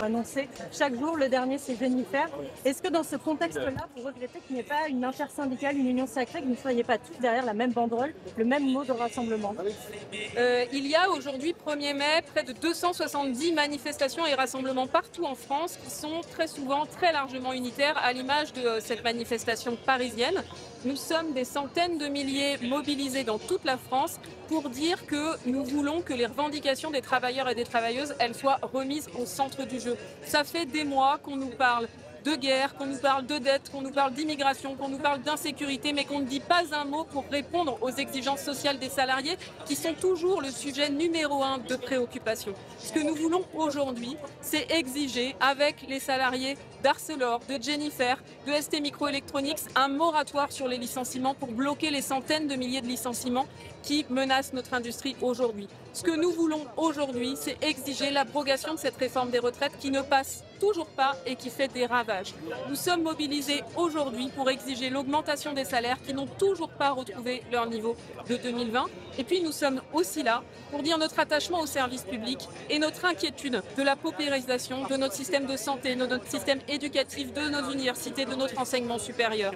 Annoncé chaque jour, le dernier c'est Jennifer. Est-ce que dans ce contexte-là, vous regrettez qu'il n'y ait pas une intersyndicale, une union sacrée, que vous ne soyez pas tous derrière la même banderole, le même mot de rassemblement? Il y a aujourd'hui, 1er mai, près de 270 manifestations et rassemblements partout en France qui sont très souvent très largement unitaires, à l'image de cette manifestation parisienne. Nous sommes des centaines de milliers mobilisés dans toute la France pour dire que nous voulons que les revendications des travailleurs et des travailleuses, elles soient remises au centre du jeu. Ça fait des mois qu'on nous parle de guerre, qu'on nous parle de dette, qu'on nous parle d'immigration, qu'on nous parle d'insécurité, mais qu'on ne dit pas un mot pour répondre aux exigences sociales des salariés qui sont toujours le sujet numéro 1 de préoccupation. Ce que nous voulons aujourd'hui, c'est exiger avec les salariés d'Arcelor, de Jennifer, de ST Microelectronics, un moratoire sur les licenciements pour bloquer les centaines de milliers de licenciements qui menacent notre industrie aujourd'hui. Ce que nous voulons aujourd'hui, c'est exiger l'abrogation de cette réforme des retraites qui ne passe toujours pas et qui fait des ravages. Nous sommes mobilisés aujourd'hui pour exiger l'augmentation des salaires qui n'ont toujours pas retrouvé leur niveau de 2020. Et puis nous sommes aussi là pour dire notre attachement au service public et notre inquiétude de la paupérisation de notre système de santé, de notre système éducatif, de nos universités, de notre enseignement supérieur.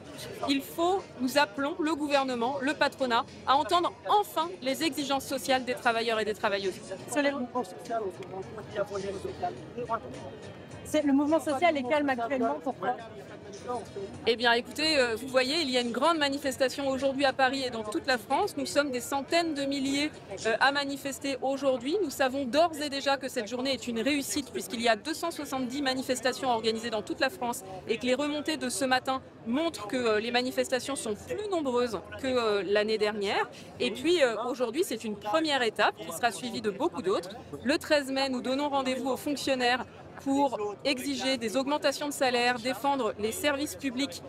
Nous appelons le gouvernement, le patronat, à entendre enfin les exigences sociales des travailleurs et des travailleuses. Le mouvement social est calme actuellement, pourquoi? Eh bien écoutez, vous voyez, il y a une grande manifestation aujourd'hui à Paris et dans toute la France. Nous sommes des centaines de milliers à manifester aujourd'hui. Nous savons d'ores et déjà que cette journée est une réussite puisqu'il y a 270 manifestations organisées dans toute la France et que les remontées de ce matin montrent que les manifestations sont plus nombreuses que l'année dernière. Et puis aujourd'hui, c'est une première étape qui sera suivie de beaucoup d'autres. Le 13 mai, nous donnons rendez-vous aux fonctionnaires pour exiger des augmentations de salaire, défendre les services publics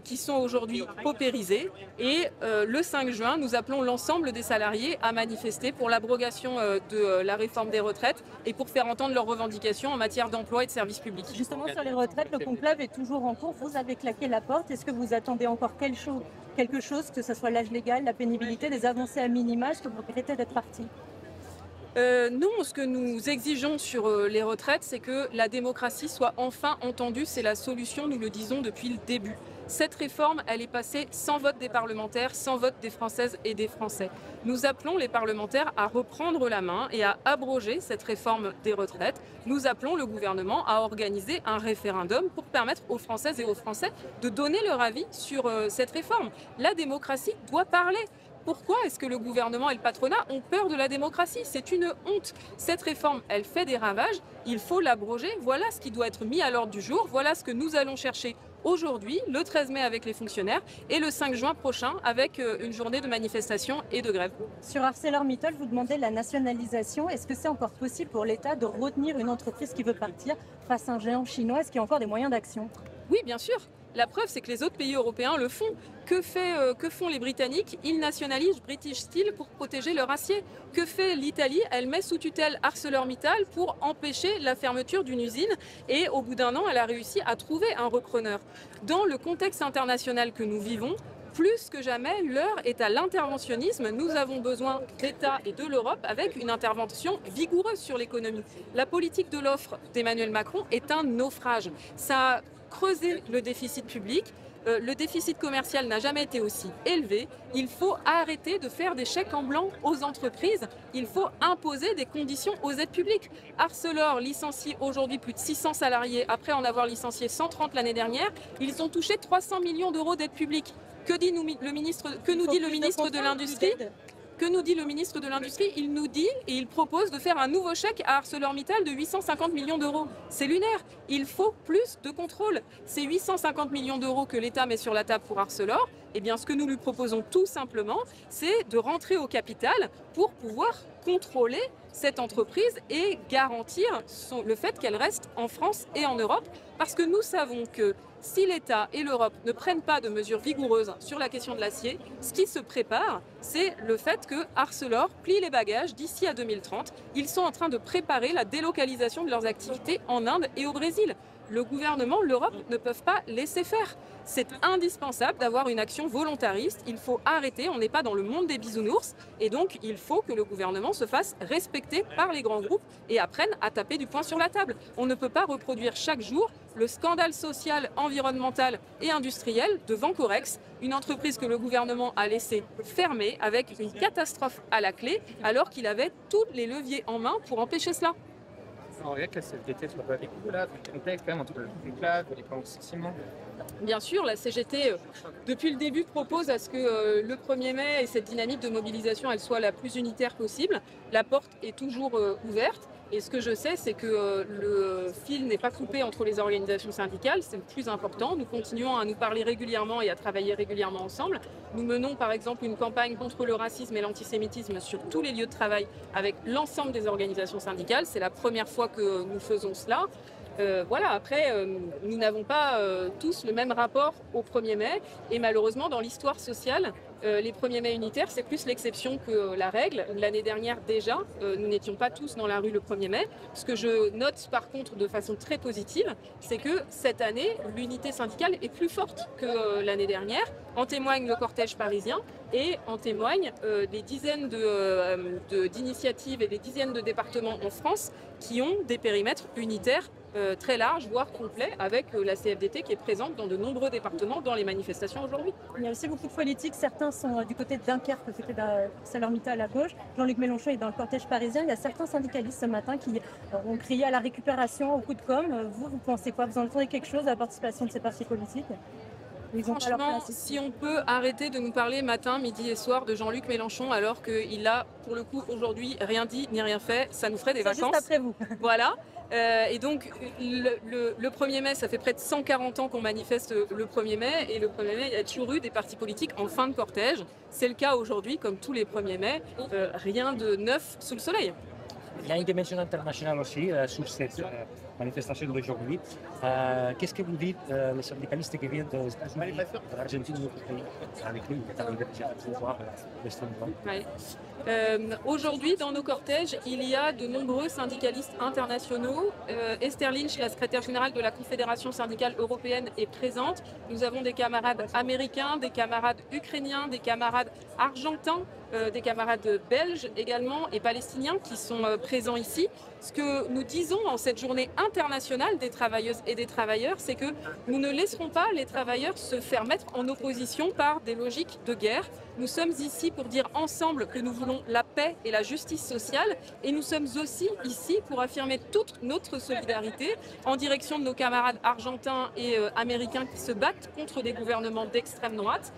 qui sont aujourd'hui paupérisés. Et le 5 juin, nous appelons l'ensemble des salariés à manifester pour l'abrogation de la réforme des retraites et pour faire entendre leurs revendications en matière d'emploi et de services publics. Justement, sur les retraites, le conclave est toujours en cours. Vous avez claqué la porte. Est-ce que vous attendez encore quelque chose, que ce soit l'âge légal, la pénibilité, des avancées à minima? Est-ce que vous regrettez d'être parti? Non, ce que nous exigeons sur les retraites, c'est que la démocratie soit enfin entendue. C'est la solution, nous le disons depuis le début. Cette réforme, elle est passée sans vote des parlementaires, sans vote des Françaises et des Français. Nous appelons les parlementaires à reprendre la main et à abroger cette réforme des retraites. Nous appelons le gouvernement à organiser un référendum pour permettre aux Françaises et aux Français de donner leur avis sur cette réforme. La démocratie doit parler. Pourquoi est-ce que le gouvernement et le patronat ont peur de la démocratie? C'est une honte. Cette réforme, elle fait des ravages. Il faut l'abroger. Voilà ce qui doit être mis à l'ordre du jour. Voilà ce que nous allons chercher aujourd'hui, le 13 mai avec les fonctionnaires et le 5 juin prochain avec une journée de manifestation et de grève. Sur ArcelorMittal, vous demandez la nationalisation. Est-ce que c'est encore possible pour l'État de retenir une entreprise qui veut partir face à un géant chinois? Est-ce qu'il y a encore des moyens d'action? Oui, bien sûr. La preuve, c'est que les autres pays européens le font. Que font les Britanniques? Ils nationalisent British Steel pour protéger leur acier. Que fait l'Italie? Elle met sous tutelle ArcelorMittal pour empêcher la fermeture d'une usine. Et au bout d'un an, elle a réussi à trouver un repreneur. Dans le contexte international que nous vivons, plus que jamais, l'heure est à l'interventionnisme. Nous avons besoin d'État et de l'Europe avec une intervention vigoureuse sur l'économie. La politique de l'offre d'Emmanuel Macron est un naufrage. Ça a creusé le déficit public. Le déficit commercial n'a jamais été aussi élevé. Il faut arrêter de faire des chèques en blanc aux entreprises. Il faut imposer des conditions aux aides publiques. Arcelor licencie aujourd'hui plus de 600 salariés après en avoir licencié 130 l'année dernière. Ils ont touché 300 millions d'euros d'aides publiques. Que nous dit le ministre de l'Industrie? Que nous dit le ministre de l'Industrie? Il nous dit et il propose de faire un nouveau chèque à ArcelorMittal de 850 millions d'euros. C'est lunaire. Il faut plus de contrôle. Ces 850 millions d'euros que l'État met sur la table pour Arcelor, eh bien, ce que nous lui proposons tout simplement, c'est de rentrer au capital pour pouvoir contrôler cette entreprise et garantir le fait qu'elle reste en France et en Europe. Parce que nous savons que si l'État et l'Europe ne prennent pas de mesures vigoureuses sur la question de l'acier, ce qui se prépare, c'est le fait que Arcelor plie les bagages d'ici à 2030. Ils sont en train de préparer la délocalisation de leurs activités en Inde et au Brésil. le gouvernement, l'Europe ne peuvent pas laisser faire. C'est indispensable d'avoir une action volontariste. Il faut arrêter, on n'est pas dans le monde des bisounours. Et donc, il faut que le gouvernement se fasse respecter par les grands groupes et apprenne à taper du poing sur la table. On ne peut pas reproduire chaque jour le scandale social, environnemental et industriel de Vancorex, une entreprise que le gouvernement a laissé fermer avec une catastrophe à la clé, alors qu'il avait tous les leviers en main pour empêcher cela. On regarde que la CFDT soit pas avec vous là, dans le contexte quand même entre le déclave et les plans de licenciement. Bien sûr, la CGT, depuis le début, propose à ce que le 1er mai et cette dynamique de mobilisation, elle soit la plus unitaire possible. La porte est toujours ouverte. Et ce que je sais, c'est que le fil n'est pas coupé entre les organisations syndicales, c'est le plus important. Nous continuons à nous parler régulièrement et à travailler régulièrement ensemble. Nous menons par exemple une campagne contre le racisme et l'antisémitisme sur tous les lieux de travail avec l'ensemble des organisations syndicales. C'est la première fois que nous faisons cela. Voilà, après, nous n'avons pas tous le même rapport au 1er mai et malheureusement dans l'histoire sociale, les 1er mai unitaires, c'est plus l'exception que la règle. L'année dernière déjà, nous n'étions pas tous dans la rue le 1er mai. Ce que je note par contre de façon très positive, c'est que cette année, l'unité syndicale est plus forte que l'année dernière. En témoigne le cortège parisien et en témoignent des dizaines d'initiatives et des dizaines de départements en France qui ont des périmètres unitaires très large, voire complet, avec la CFDT qui est présente dans de nombreux départements dans les manifestations aujourd'hui. Il y a aussi beaucoup de politiques. Certains sont du côté de Dunkerque, côté d'ArcelorMittal à gauche. Jean-Luc Mélenchon est dans le cortège parisien. Il y a certains syndicalistes ce matin qui ont crié à la récupération au coup de com'. Vous pensez quoi? Vous entendez quelque chose à la participation de ces partis politiques? Franchement, si on peut arrêter de nous parler matin, midi et soir de Jean-Luc Mélenchon alors qu'il a, pour le coup, aujourd'hui, rien dit ni rien fait, ça nous ferait des vacances. Juste après vous. Voilà. Et donc, le 1er mai, ça fait près de 140 ans qu'on manifeste le 1er mai. Et le 1er mai, il y a toujours eu des partis politiques en fin de cortège. C'est le cas aujourd'hui, comme tous les 1er mai. Rien de neuf sous le soleil. Il y a une dimension internationale aussi sur cette manifestation d'aujourd'hui. Qu'est-ce que vous dites, les syndicalistes qui viennent des États-Unis, de l'Argentine, de notre pays, avec lui, qui est arrivé déjà à pouvoir l'extrême droite? Aujourd'hui, dans nos cortèges, il y a de nombreux syndicalistes internationaux. Esther Lynch, la secrétaire générale de la Confédération syndicale européenne, est présente. Nous avons des camarades américains, des camarades ukrainiens, des camarades argentins, des camarades belges également et palestiniens qui sont présents ici. Ce que nous disons en cette journée internationale des travailleuses et des travailleurs, c'est que nous ne laisserons pas les travailleurs se faire mettre en opposition par des logiques de guerre. Nous sommes ici pour dire ensemble que nous voulons la paix et la justice sociale et nous sommes aussi ici pour affirmer toute notre solidarité en direction de nos camarades argentins et américains qui se battent contre des gouvernements d'extrême droite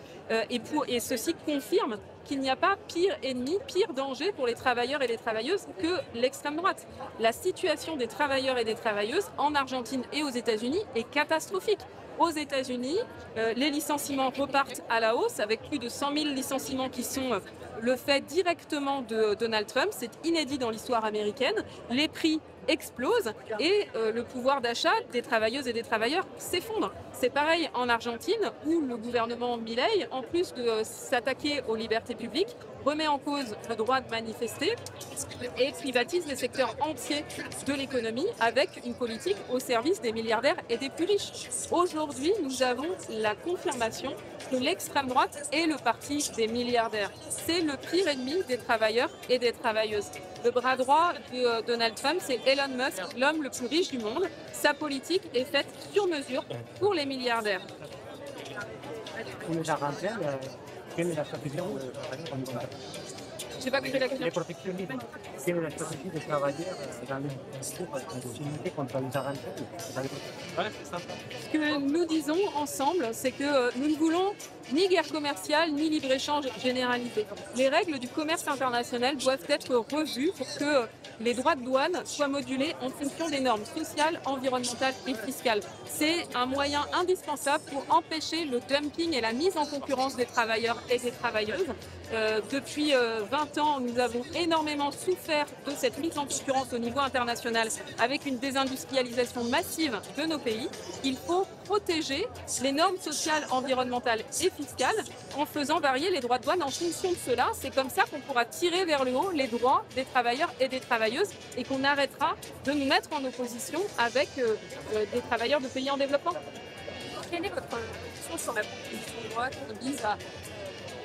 et ceci confirme qu'il n'y a pas pire ennemi, pire danger pour les travailleurs et les travailleuses que l'extrême droite. La situation des travailleurs et des travailleuses en Argentine et aux États-Unis est catastrophique. Aux États-Unis, les licenciements repartent à la hausse avec plus de 100 000 licenciements qui sont le fait directement de Donald Trump. C'est inédit dans l'histoire américaine. Les prix explosent et le pouvoir d'achat des travailleuses et des travailleurs s'effondre. C'est pareil en Argentine où le gouvernement Milei, en plus de s'attaquer aux libertés publiques, remet en cause le droit de manifester et privatise les secteurs entiers de l'économie avec une politique au service des milliardaires et des plus riches. Aujourd'hui, nous avons la confirmation que l'extrême droite est le parti des milliardaires. C'est le pire ennemi des travailleurs et des travailleuses. Le bras droit de Donald Trump, c'est Elon Musk, l'homme le plus riche du monde. Sa politique est faite sur mesure pour les milliardaires. Quelle est la stratégie J'ai pas compris la question. Les protectionnistes, quelle est la stratégie des travailleurs dans les contre les Argentins? Ce que nous disons ensemble, c'est que nous ne voulons ni guerre commerciale, ni libre-échange généralisé. Les règles du commerce international doivent être revues pour que les droits de douane soient modulés en fonction des normes sociales, environnementales et fiscales. C'est un moyen indispensable pour empêcher le dumping et la mise en concurrence des travailleurs et des travailleuses. Depuis 20 ans, nous avons énormément souffert de cette mise en concurrence au niveau international avec une désindustrialisation massive de nos pays. Il faut protéger les normes sociales, environnementales et fiscales en faisant varier les droits de douane en fonction de cela. C'est comme ça qu'on pourra tirer vers le haut les droits des travailleurs et des travailleuses et qu'on arrêtera de nous mettre en opposition avec des travailleurs de pays en développement. Quelle est votre position sur la proposition de loi qui vise à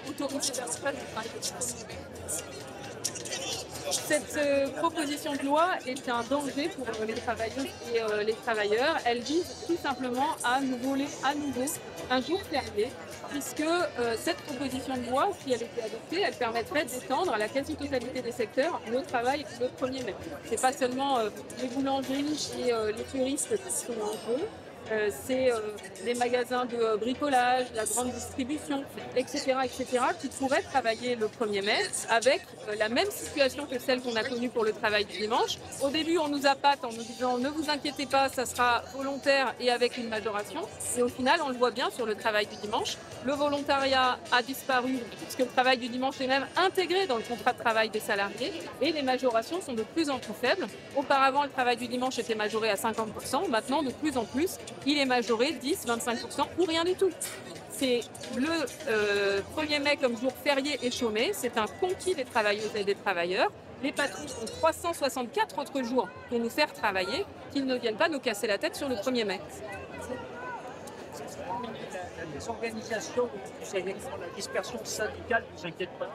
autoriser les personnes de travailler au premier mai? Cette proposition de loi est un danger pour les travailleuses et les travailleurs. Elle vise tout simplement à nous voler à nouveau un jour férié, puisque cette proposition de loi, si elle était adoptée, elle permettrait d'étendre à la quasi-totalité des secteurs le travail le 1er mai. Ce n'est pas seulement les boulangeries et les touristes qui sont en jeu. C'est les magasins de bricolage, la grande distribution, etc., qui pourraient travailler le 1er mai avec la même situation que celle qu'on a connue pour le travail du dimanche. Au début, on nous appâte en nous disant « ne vous inquiétez pas, ça sera volontaire et avec une majoration ». Et au final, on le voit bien sur le travail du dimanche. Le volontariat a disparu puisque le travail du dimanche est même intégré dans le contrat de travail des salariés et les majorations sont de plus en plus faibles. Auparavant, le travail du dimanche était majoré à 50%. Maintenant, de plus en plus, il est majoré 10, 25% ou rien du tout. C'est le 1er mai comme jour férié et chômé. C'est un conquis des travailleuses et des travailleurs. Les patrons ont 364 autres jours pour nous faire travailler, qu'ils ne viennent pas nous casser la tête sur le 1er mai. Les organisations, la dispersion syndicale ne vous inquiète pas?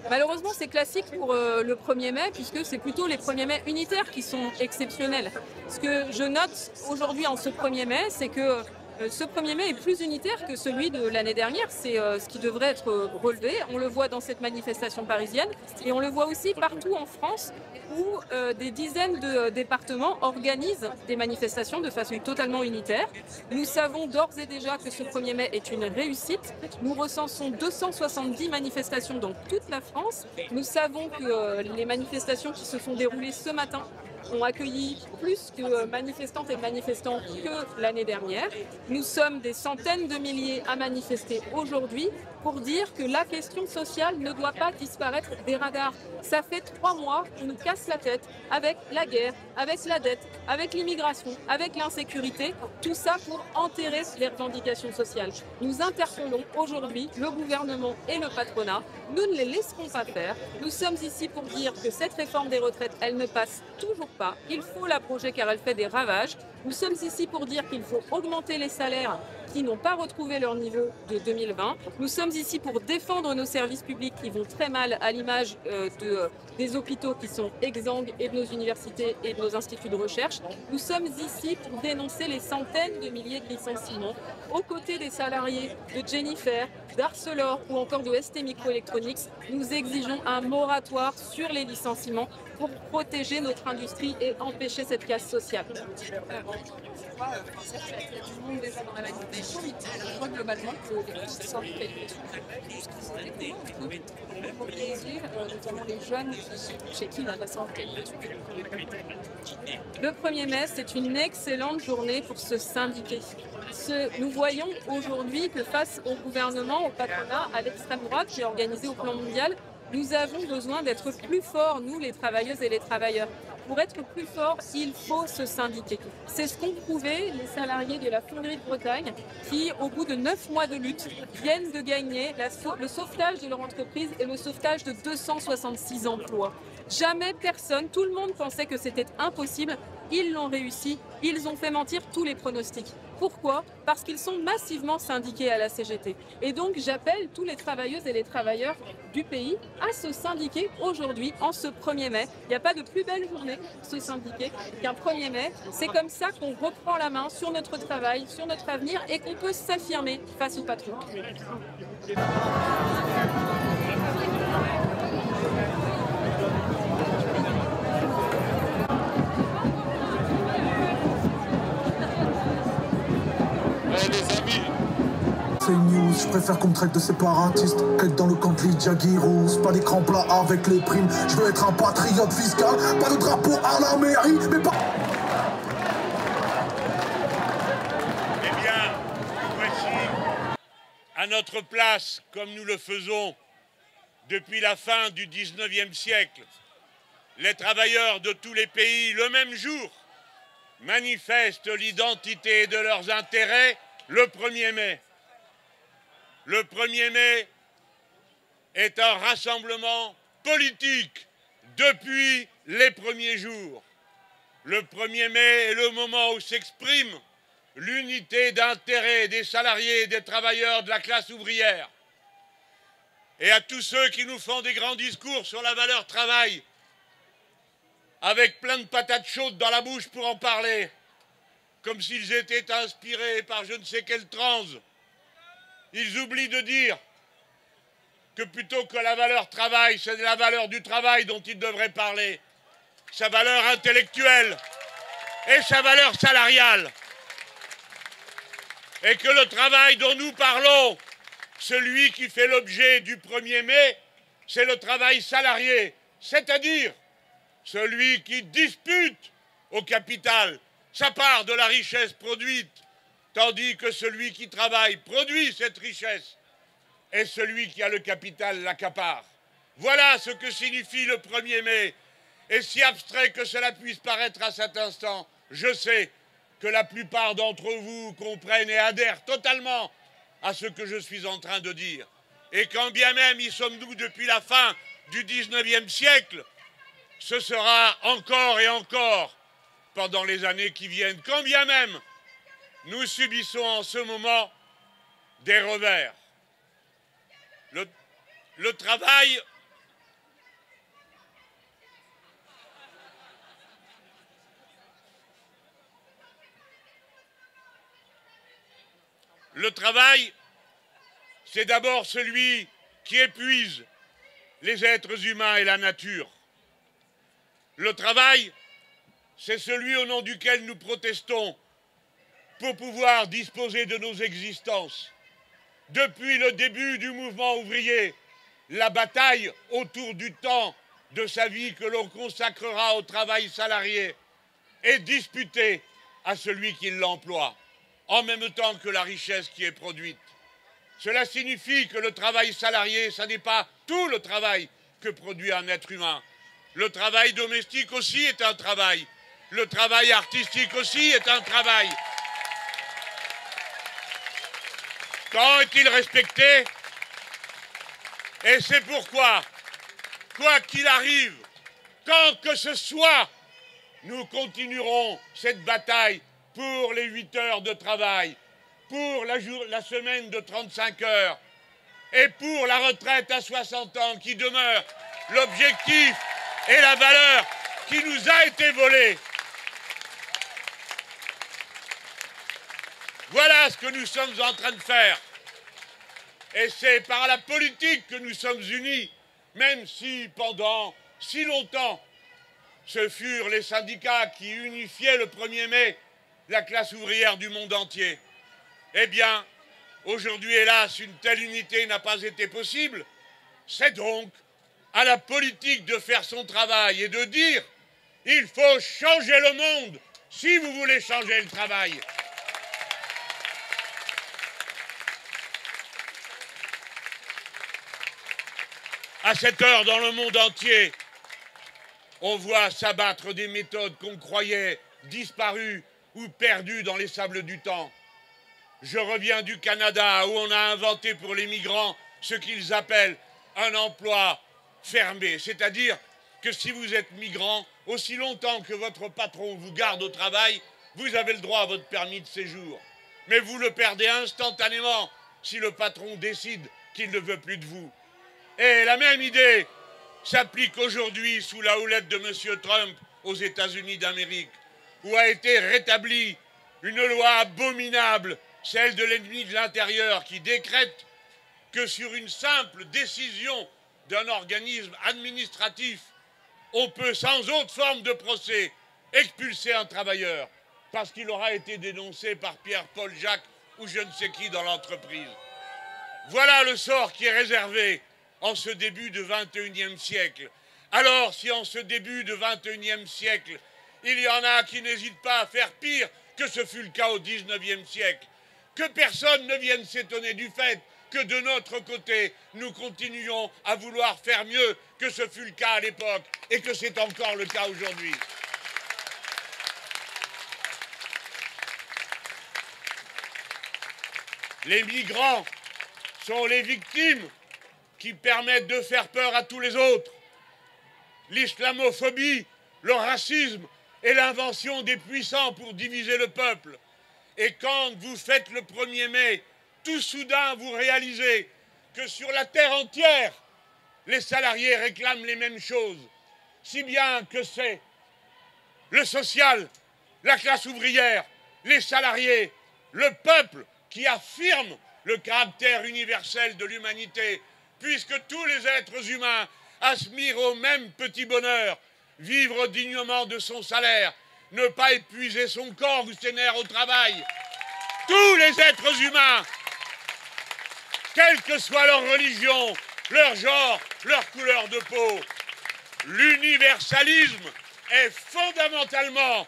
Malheureusement, c'est classique pour le 1er mai, puisque c'est plutôt les 1er mai unitaires qui sont exceptionnels. Ce que je note aujourd'hui en ce 1er mai, c'est que ce 1er mai est plus unitaire que celui de l'année dernière. C'est ce qui devrait être relevé. On le voit dans cette manifestation parisienne et on le voit aussi partout en France où des dizaines de départements organisent des manifestations de façon totalement unitaire. Nous savons d'ores et déjà que ce 1er mai est une réussite. Nous recensons 270 manifestations dans toute la France. Nous savons que les manifestations qui se sont déroulées ce matin ont accueilli plus de manifestantes et de manifestants que l'année dernière. Nous sommes des centaines de milliers à manifester aujourd'hui pour dire que la question sociale ne doit pas disparaître des radars. Ça fait 3 mois qu'on nous casse la tête avec la guerre, avec la dette, avec l'immigration, avec l'insécurité, tout ça pour enterrer les revendications sociales. Nous interpellons aujourd'hui le gouvernement et le patronat. Nous ne les laisserons pas faire. Nous sommes ici pour dire que cette réforme des retraites, elle ne passe toujours pas. Il faut l'abroger car elle fait des ravages. Nous sommes ici pour dire qu'il faut augmenter les salaires qui n'ont pas retrouvé leur niveau de 2020. Nous sommes ici pour défendre nos services publics qui vont très mal à l'image des hôpitaux qui sont exsangues et de nos universités et de nos instituts de recherche. Nous sommes ici pour dénoncer les centaines de milliers de licenciements aux côtés des salariés de Jennifer, d'Arcelor ou encore de ST Microelectronics. Nous exigeons un moratoire sur les licenciements pour protéger notre industrie et empêcher cette casse sociale. Déjà dans la manifestation, mais je vois globalement que les petits sortent pour mobiliser notamment les jeunes chez qui la façon Le 1er mai, c'est une excellente journée pour se syndiquer. Nous voyons aujourd'hui que face au gouvernement, au patronat, à l'extrême droite qui est organisée au plan mondial, nous avons besoin d'être plus forts, nous les travailleuses et les travailleurs. Pour être plus fort, il faut se syndiquer. C'est ce qu'ont prouvé les salariés de la fonderie de Bretagne qui, au bout de 9 mois de lutte, viennent de gagner le sauvetage de leur entreprise et le sauvetage de 266 emplois. Jamais personne, tout le monde pensait que c'était impossible. Ils l'ont réussi, ils ont fait mentir tous les pronostics. Pourquoi? Parce qu'ils sont massivement syndiqués à la CGT. Et donc j'appelle tous les travailleuses et les travailleurs du pays à se syndiquer aujourd'hui, en ce 1er mai. Il n'y a pas de plus belle journée pour se syndiquer qu'un 1er mai. C'est comme ça qu'on reprend la main sur notre travail, sur notre avenir et qu'on peut s'affirmer face au patron. Fake news, je préfère qu'on me traite de séparatiste qu'être dans le camp de Lydia Guirous. Pas d'écran plat avec les primes, je veux être un patriote fiscal. Pas de drapeau à la mairie, mais pas... Eh bien, voici, à notre place, comme nous le faisons depuis la fin du XIXe siècle, les travailleurs de tous les pays, le même jour, manifestent l'identité de leurs intérêts le 1er mai. Le 1er mai est un rassemblement politique depuis les premiers jours. Le 1er mai est le moment où s'exprime l'unité d'intérêt des salariés et des travailleurs de la classe ouvrière. Et à tous ceux qui nous font des grands discours sur la valeur travail, avec plein de patates chaudes dans la bouche pour en parler, comme s'ils étaient inspirés par je ne sais quelle transe, ils oublient de dire que plutôt que la valeur travail, c'est la valeur du travail dont ils devraient parler, sa valeur intellectuelle et sa valeur salariale. Et que le travail dont nous parlons, celui qui fait l'objet du 1er mai, c'est le travail salarié, c'est-à-dire celui qui dispute au capital sa part de la richesse produite, tandis que celui qui travaille produit cette richesse et celui qui a le capital l'accapare. Voilà ce que signifie le 1er mai. Et si abstrait que cela puisse paraître à cet instant, je sais que la plupart d'entre vous comprennent et adhèrent totalement à ce que je suis en train de dire. Et quand bien même y sommes-nous depuis la fin du XIXe siècle, ce sera encore et encore pendant les années qui viennent, quand bien même nous subissons en ce moment des revers. Le travail c'est d'abord celui qui épuise les êtres humains et la nature. Le travail, c'est celui au nom duquel nous protestons pour pouvoir disposer de nos existences. Depuis le début du mouvement ouvrier, la bataille autour du temps de sa vie que l'on consacrera au travail salarié est disputée à celui qui l'emploie, en même temps que la richesse qui est produite. Cela signifie que le travail salarié, ça n'est pas tout le travail que produit un être humain. Le travail domestique aussi est un travail. Le travail artistique aussi est un travail. Quand est-il respecté? Et c'est pourquoi, quoi qu'il arrive, quand que ce soit, nous continuerons cette bataille pour les 8 heures de travail, pour la semaine de 35 heures et pour la retraite à 60 ans qui demeure l'objectif et la valeur qui nous a été volée. Voilà ce que nous sommes en train de faire. Et c'est par la politique que nous sommes unis, même si pendant si longtemps, ce furent les syndicats qui unifiaient le 1er mai la classe ouvrière du monde entier. Eh bien, aujourd'hui, hélas, une telle unité n'a pas été possible. C'est donc à la politique de faire son travail et de dire « il faut changer le monde si vous voulez changer le travail ». À cette heure, dans le monde entier, on voit s'abattre des méthodes qu'on croyait disparues ou perdues dans les sables du temps. Je reviens du Canada où on a inventé pour les migrants ce qu'ils appellent un emploi fermé. C'est-à-dire que si vous êtes migrant, aussi longtemps que votre patron vous garde au travail, vous avez le droit à votre permis de séjour. Mais vous le perdez instantanément si le patron décide qu'il ne veut plus de vous. Et la même idée s'applique aujourd'hui sous la houlette de M. Trump aux États-Unis d'Amérique, où a été rétablie une loi abominable, celle de l'ennemi de l'intérieur, qui décrète que sur une simple décision d'un organisme administratif, on peut, sans autre forme de procès, expulser un travailleur parce qu'il aura été dénoncé par Pierre, Paul, Jacques ou je ne sais qui dans l'entreprise. Voilà le sort qui est réservé en ce début de XXIe siècle. Alors, si en ce début de XXIe siècle, il y en a qui n'hésitent pas à faire pire que ce fut le cas au XIXe siècle, que personne ne vienne s'étonner du fait que de notre côté, nous continuions à vouloir faire mieux que ce fut le cas à l'époque et que c'est encore le cas aujourd'hui. Les migrants sont les victimes qui permettent de faire peur à tous les autres. L'islamophobie, le racisme et l'invention des puissants pour diviser le peuple. Et quand vous faites le 1er mai, tout soudain vous réalisez que sur la terre entière, les salariés réclament les mêmes choses, si bien que c'est le social, la classe ouvrière, les salariés, le peuple qui affirme le caractère universel de l'humanité, puisque tous les êtres humains aspirent au même petit bonheur, vivre dignement de son salaire, ne pas épuiser son corps ou ses nerfs au travail. Tous les êtres humains, quelle que soit leur religion, leur genre, leur couleur de peau, l'universalisme est fondamentalement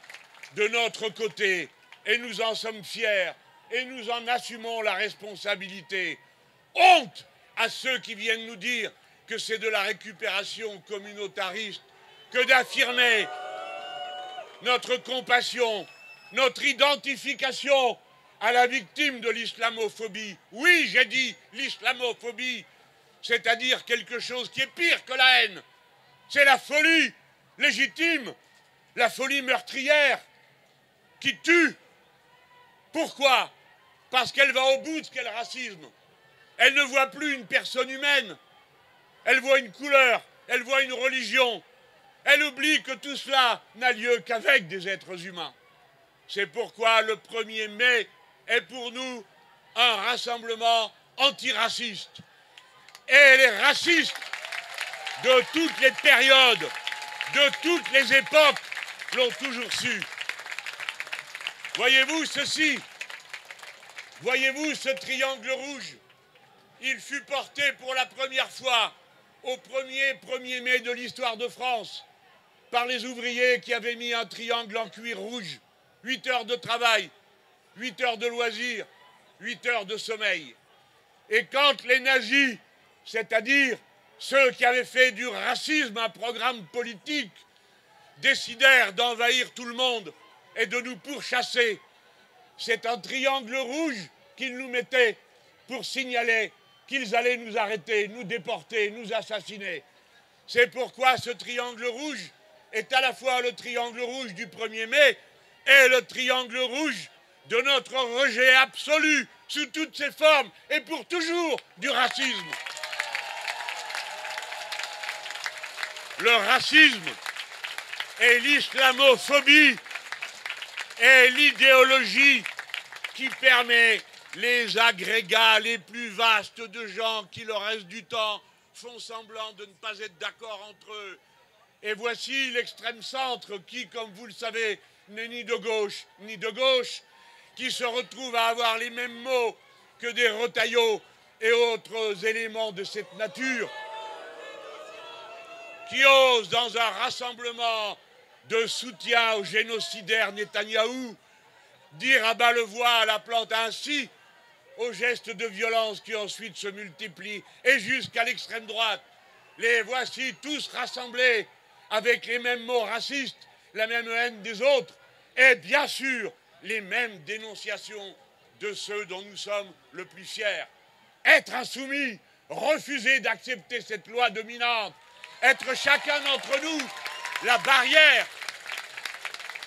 de notre côté et nous en sommes fiers et nous en assumons la responsabilité. Honte à ceux qui viennent nous dire que c'est de la récupération communautariste que d'affirmer notre compassion, notre identification à la victime de l'islamophobie. Oui, j'ai dit l'islamophobie, c'est-à-dire quelque chose qui est pire que la haine. C'est la folie légitime, la folie meurtrière qui tue. Pourquoi? Parce qu'elle va au bout de ce qu'est le racisme. Elle ne voit plus une personne humaine. Elle voit une couleur, elle voit une religion. Elle oublie que tout cela n'a lieu qu'avec des êtres humains. C'est pourquoi le 1er mai est pour nous un rassemblement antiraciste. Et les racistes de toutes les périodes, de toutes les époques, l'ont toujours su. Voyez-vous ceci? Voyez-vous ce triangle rouge? Il fut porté pour la première fois au 1er mai de l'histoire de France par les ouvriers qui avaient mis un triangle en cuir rouge. 8 heures de travail, 8 heures de loisirs, 8 heures de sommeil. Et quand les nazis, c'est-à-dire ceux qui avaient fait du racisme un programme politique, décidèrent d'envahir tout le monde et de nous pourchasser, c'est un triangle rouge qu'ils nous mettaient pour signaler qu'ils allaient nous arrêter, nous déporter, nous assassiner. C'est pourquoi ce triangle rouge est à la fois le triangle rouge du 1er mai et le triangle rouge de notre rejet absolu sous toutes ses formes et pour toujours du racisme. Le racisme et l'islamophobie est l'idéologie qui permet les agrégats les plus vastes de gens qui, le reste du temps, font semblant de ne pas être d'accord entre eux. Et voici l'extrême centre qui, comme vous le savez, n'est ni de gauche ni de gauche, qui se retrouve à avoir les mêmes mots que des retaillots et autres éléments de cette nature, qui osent, dans un rassemblement de soutien au génocidaire Netanyahou, dire à bas le voile, appelant ainsi aux gestes de violence qui ensuite se multiplient, et jusqu'à l'extrême droite. Les voici tous rassemblés avec les mêmes mots racistes, la même haine des autres, et bien sûr les mêmes dénonciations de ceux dont nous sommes le plus fiers. Être insoumis, refuser d'accepter cette loi dominante, être chacun d'entre nous la barrière.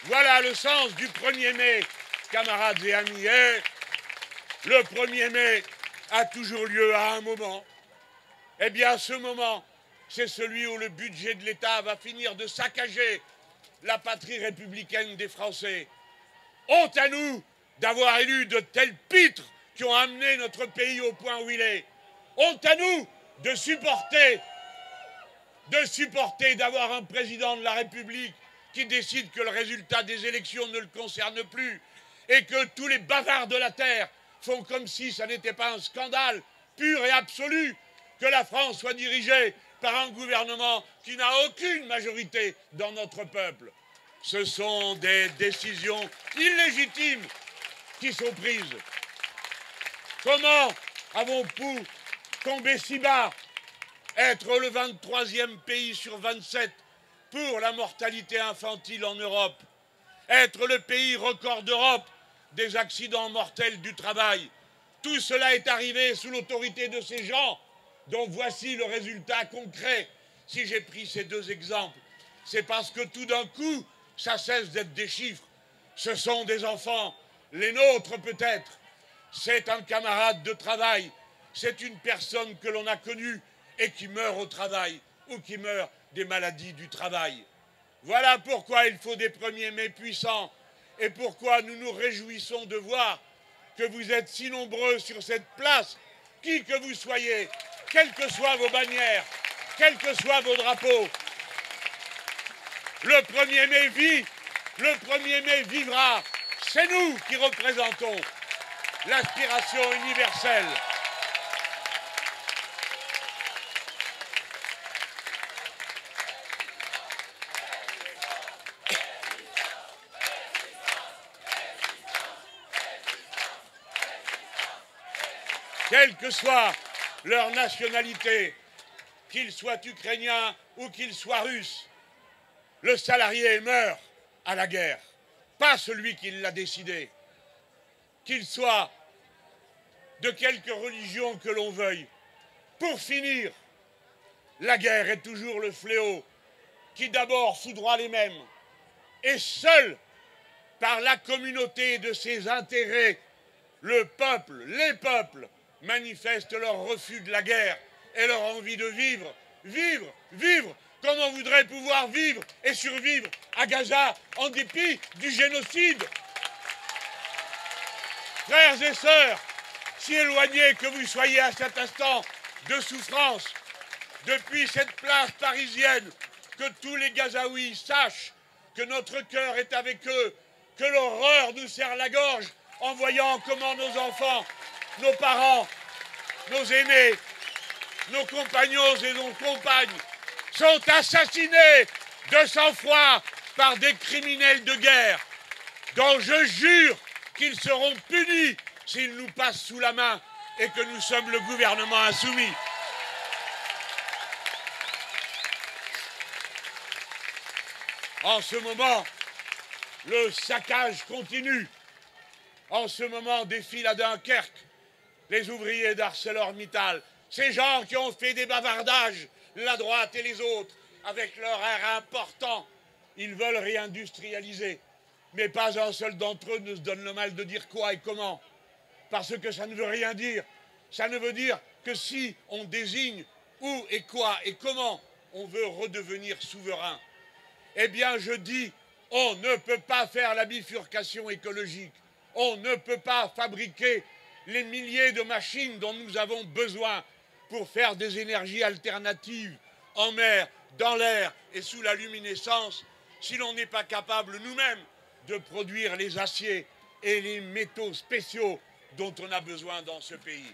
Voilà le sens du 1er mai, camarades et amis. Et le 1er mai a toujours lieu à un moment. Eh bien, ce moment, c'est celui où le budget de l'État va finir de saccager la patrie républicaine des Français. Honte à nous d'avoir élu de tels pitres qui ont amené notre pays au point où il est. Honte à nous de supporter d'avoir un président de la République qui décide que le résultat des élections ne le concerne plus et que tous les bavards de la terre font comme si ça n'était pas un scandale pur et absolu que la France soit dirigée par un gouvernement qui n'a aucune majorité dans notre peuple. Ce sont des décisions illégitimes qui sont prises. Comment avons pu tomber si bas, être le 23e pays sur 27 pour la mortalité infantile en Europe, être le pays record d'Europe des accidents mortels du travail. Tout cela est arrivé sous l'autorité de ces gens. Donc voici le résultat concret. Si j'ai pris ces deux exemples, c'est parce que tout d'un coup, ça cesse d'être des chiffres. Ce sont des enfants, les nôtres peut-être. C'est un camarade de travail, c'est une personne que l'on a connue et qui meurt au travail ou qui meurt des maladies du travail. Voilà pourquoi il faut des 1er mai puissants et pourquoi nous nous réjouissons de voir que vous êtes si nombreux sur cette place, qui que vous soyez, quelles que soient vos bannières, quels que soient vos drapeaux. Le 1er mai vit, le 1er mai vivra. C'est nous qui représentons l'aspiration universelle. Quelle que soit leur nationalité, qu'ils soient ukrainiens ou qu'ils soient russes, le salarié meurt à la guerre, pas celui qui l'a décidé. Qu'il soit de quelque religion que l'on veuille. Pour finir, la guerre est toujours le fléau qui d'abord foudroie les mêmes, et seul par la communauté de ses intérêts, le peuple, les peuples, manifestent leur refus de la guerre et leur envie de vivre, vivre, vivre comme on voudrait pouvoir vivre et survivre à Gaza en dépit du génocide. Frères et sœurs, si éloignés que vous soyez à cet instant de souffrance, depuis cette place parisienne, que tous les Gazaouis sachent que notre cœur est avec eux, que l'horreur nous serre la gorge en voyant comment nos enfants, nos parents, nos aînés, nos compagnons et nos compagnes sont assassinés de sang-froid par des criminels de guerre, dont je jure qu'ils seront punis s'ils nous passent sous la main et que nous sommes le gouvernement insoumis. En ce moment, le saccage continue. En ce moment, défilent à Dunkerque les ouvriers d'ArcelorMittal, ces gens qui ont fait des bavardages, la droite et les autres, avec leur air important. Ils veulent réindustrialiser. Mais pas un seul d'entre eux ne se donne le mal de dire quoi et comment. Parce que ça ne veut rien dire. Ça ne veut dire que si on désigne où et quoi et comment on veut redevenir souverain. Eh bien, je dis, on ne peut pas faire la bifurcation écologique. On ne peut pas fabriquer les milliers de machines dont nous avons besoin pour faire des énergies alternatives en mer, dans l'air et sous la luminescence si l'on n'est pas capable nous-mêmes de produire les aciers et les métaux spéciaux dont on a besoin dans ce pays.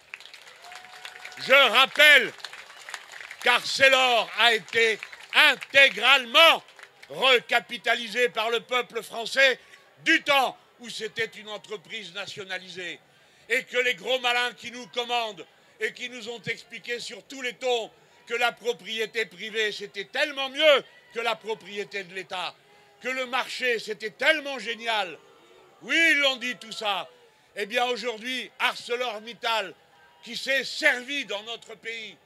Je rappelle qu'Arcelor a été intégralement recapitalisé par le peuple français du temps où c'était une entreprise nationalisée et que les gros malins qui nous commandent et qui nous ont expliqué sur tous les tons que la propriété privée c'était tellement mieux que la propriété de l'État, que le marché c'était tellement génial. Oui, ils l'ont dit tout ça. Eh bien aujourd'hui, ArcelorMittal, qui s'est servi dans notre pays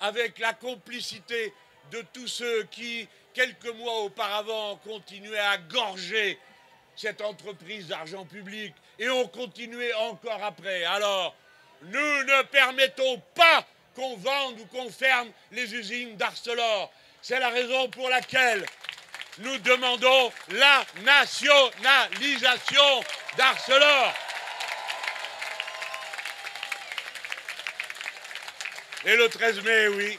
avec la complicité de tous ceux qui, quelques mois auparavant, continuaient à gorger cette entreprise d'argent public et ont continué encore après. Alors, nous ne permettons pas qu'on vende ou qu'on ferme les usines d'Arcelor. C'est la raison pour laquelle nous demandons la nationalisation d'Arcelor. Et le 13 mai, oui,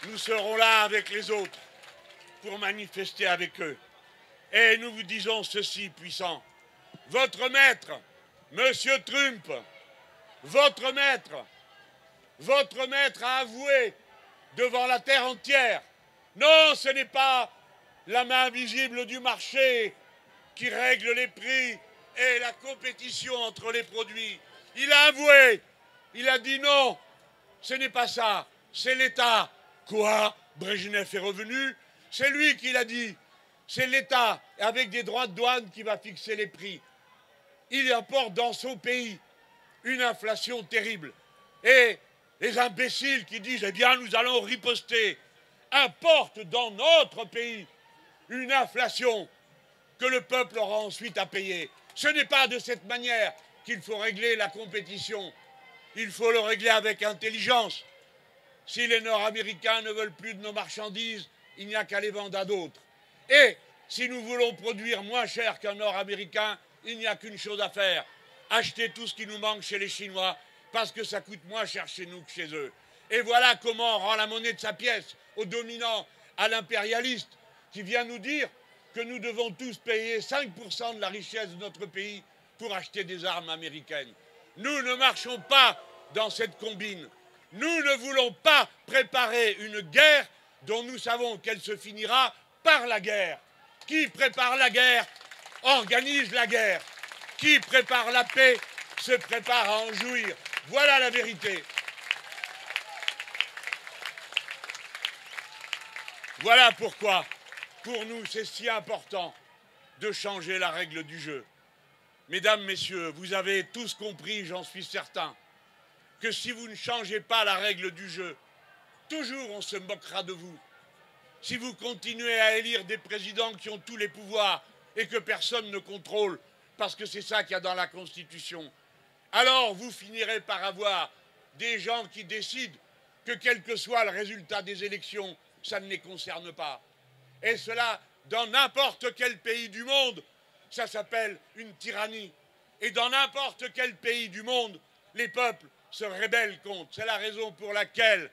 nous serons là avec les autres pour manifester avec eux. Et nous vous disons ceci, puissant. Votre maître, Monsieur Trump, votre maître a avoué devant la terre entière, non, ce n'est pas la main visible du marché qui règle les prix et la compétition entre les produits. Il a avoué Il a dit non, ce n'est pas ça, c'est l'État. Quoi? Brejnev est revenu, c'est lui qui l'a dit. C'est l'État, avec des droits de douane, qui va fixer les prix. Il importe dans son pays une inflation terrible. Et les imbéciles qui disent, eh bien, nous allons riposter, importent dans notre pays une inflation que le peuple aura ensuite à payer. Ce n'est pas de cette manière qu'il faut régler la compétition. Il faut le régler avec intelligence. Si les Nord-Américains ne veulent plus de nos marchandises, il n'y a qu'à les vendre à d'autres. Et si nous voulons produire moins cher qu'un Nord-Américain, il n'y a qu'une chose à faire. Acheter tout ce qui nous manque chez les Chinois, parce que ça coûte moins cher chez nous que chez eux. Et voilà comment on rend la monnaie de sa pièce au dominant, à l'impérialiste, qui vient nous dire que nous devons tous payer 5% de la richesse de notre pays pour acheter des armes américaines. Nous ne marchons pas dans cette combine. Nous ne voulons pas préparer une guerre dont nous savons qu'elle se finira par la guerre. Qui prépare la guerre organise la guerre. Qui prépare la paix se prépare à en jouir. Voilà la vérité. Voilà pourquoi, pour nous, c'est si important de changer la règle du jeu. Mesdames, Messieurs, vous avez tous compris, j'en suis certain, que si vous ne changez pas la règle du jeu, toujours on se moquera de vous. Si vous continuez à élire des présidents qui ont tous les pouvoirs et que personne ne contrôle, parce que c'est ça qu'il y a dans la Constitution, alors vous finirez par avoir des gens qui décident que quel que soit le résultat des élections, ça ne les concerne pas. Et cela, dans n'importe quel pays du monde, ça s'appelle une tyrannie. Et dans n'importe quel pays du monde, les peuples se rébellent contre. C'est la raison pour laquelle,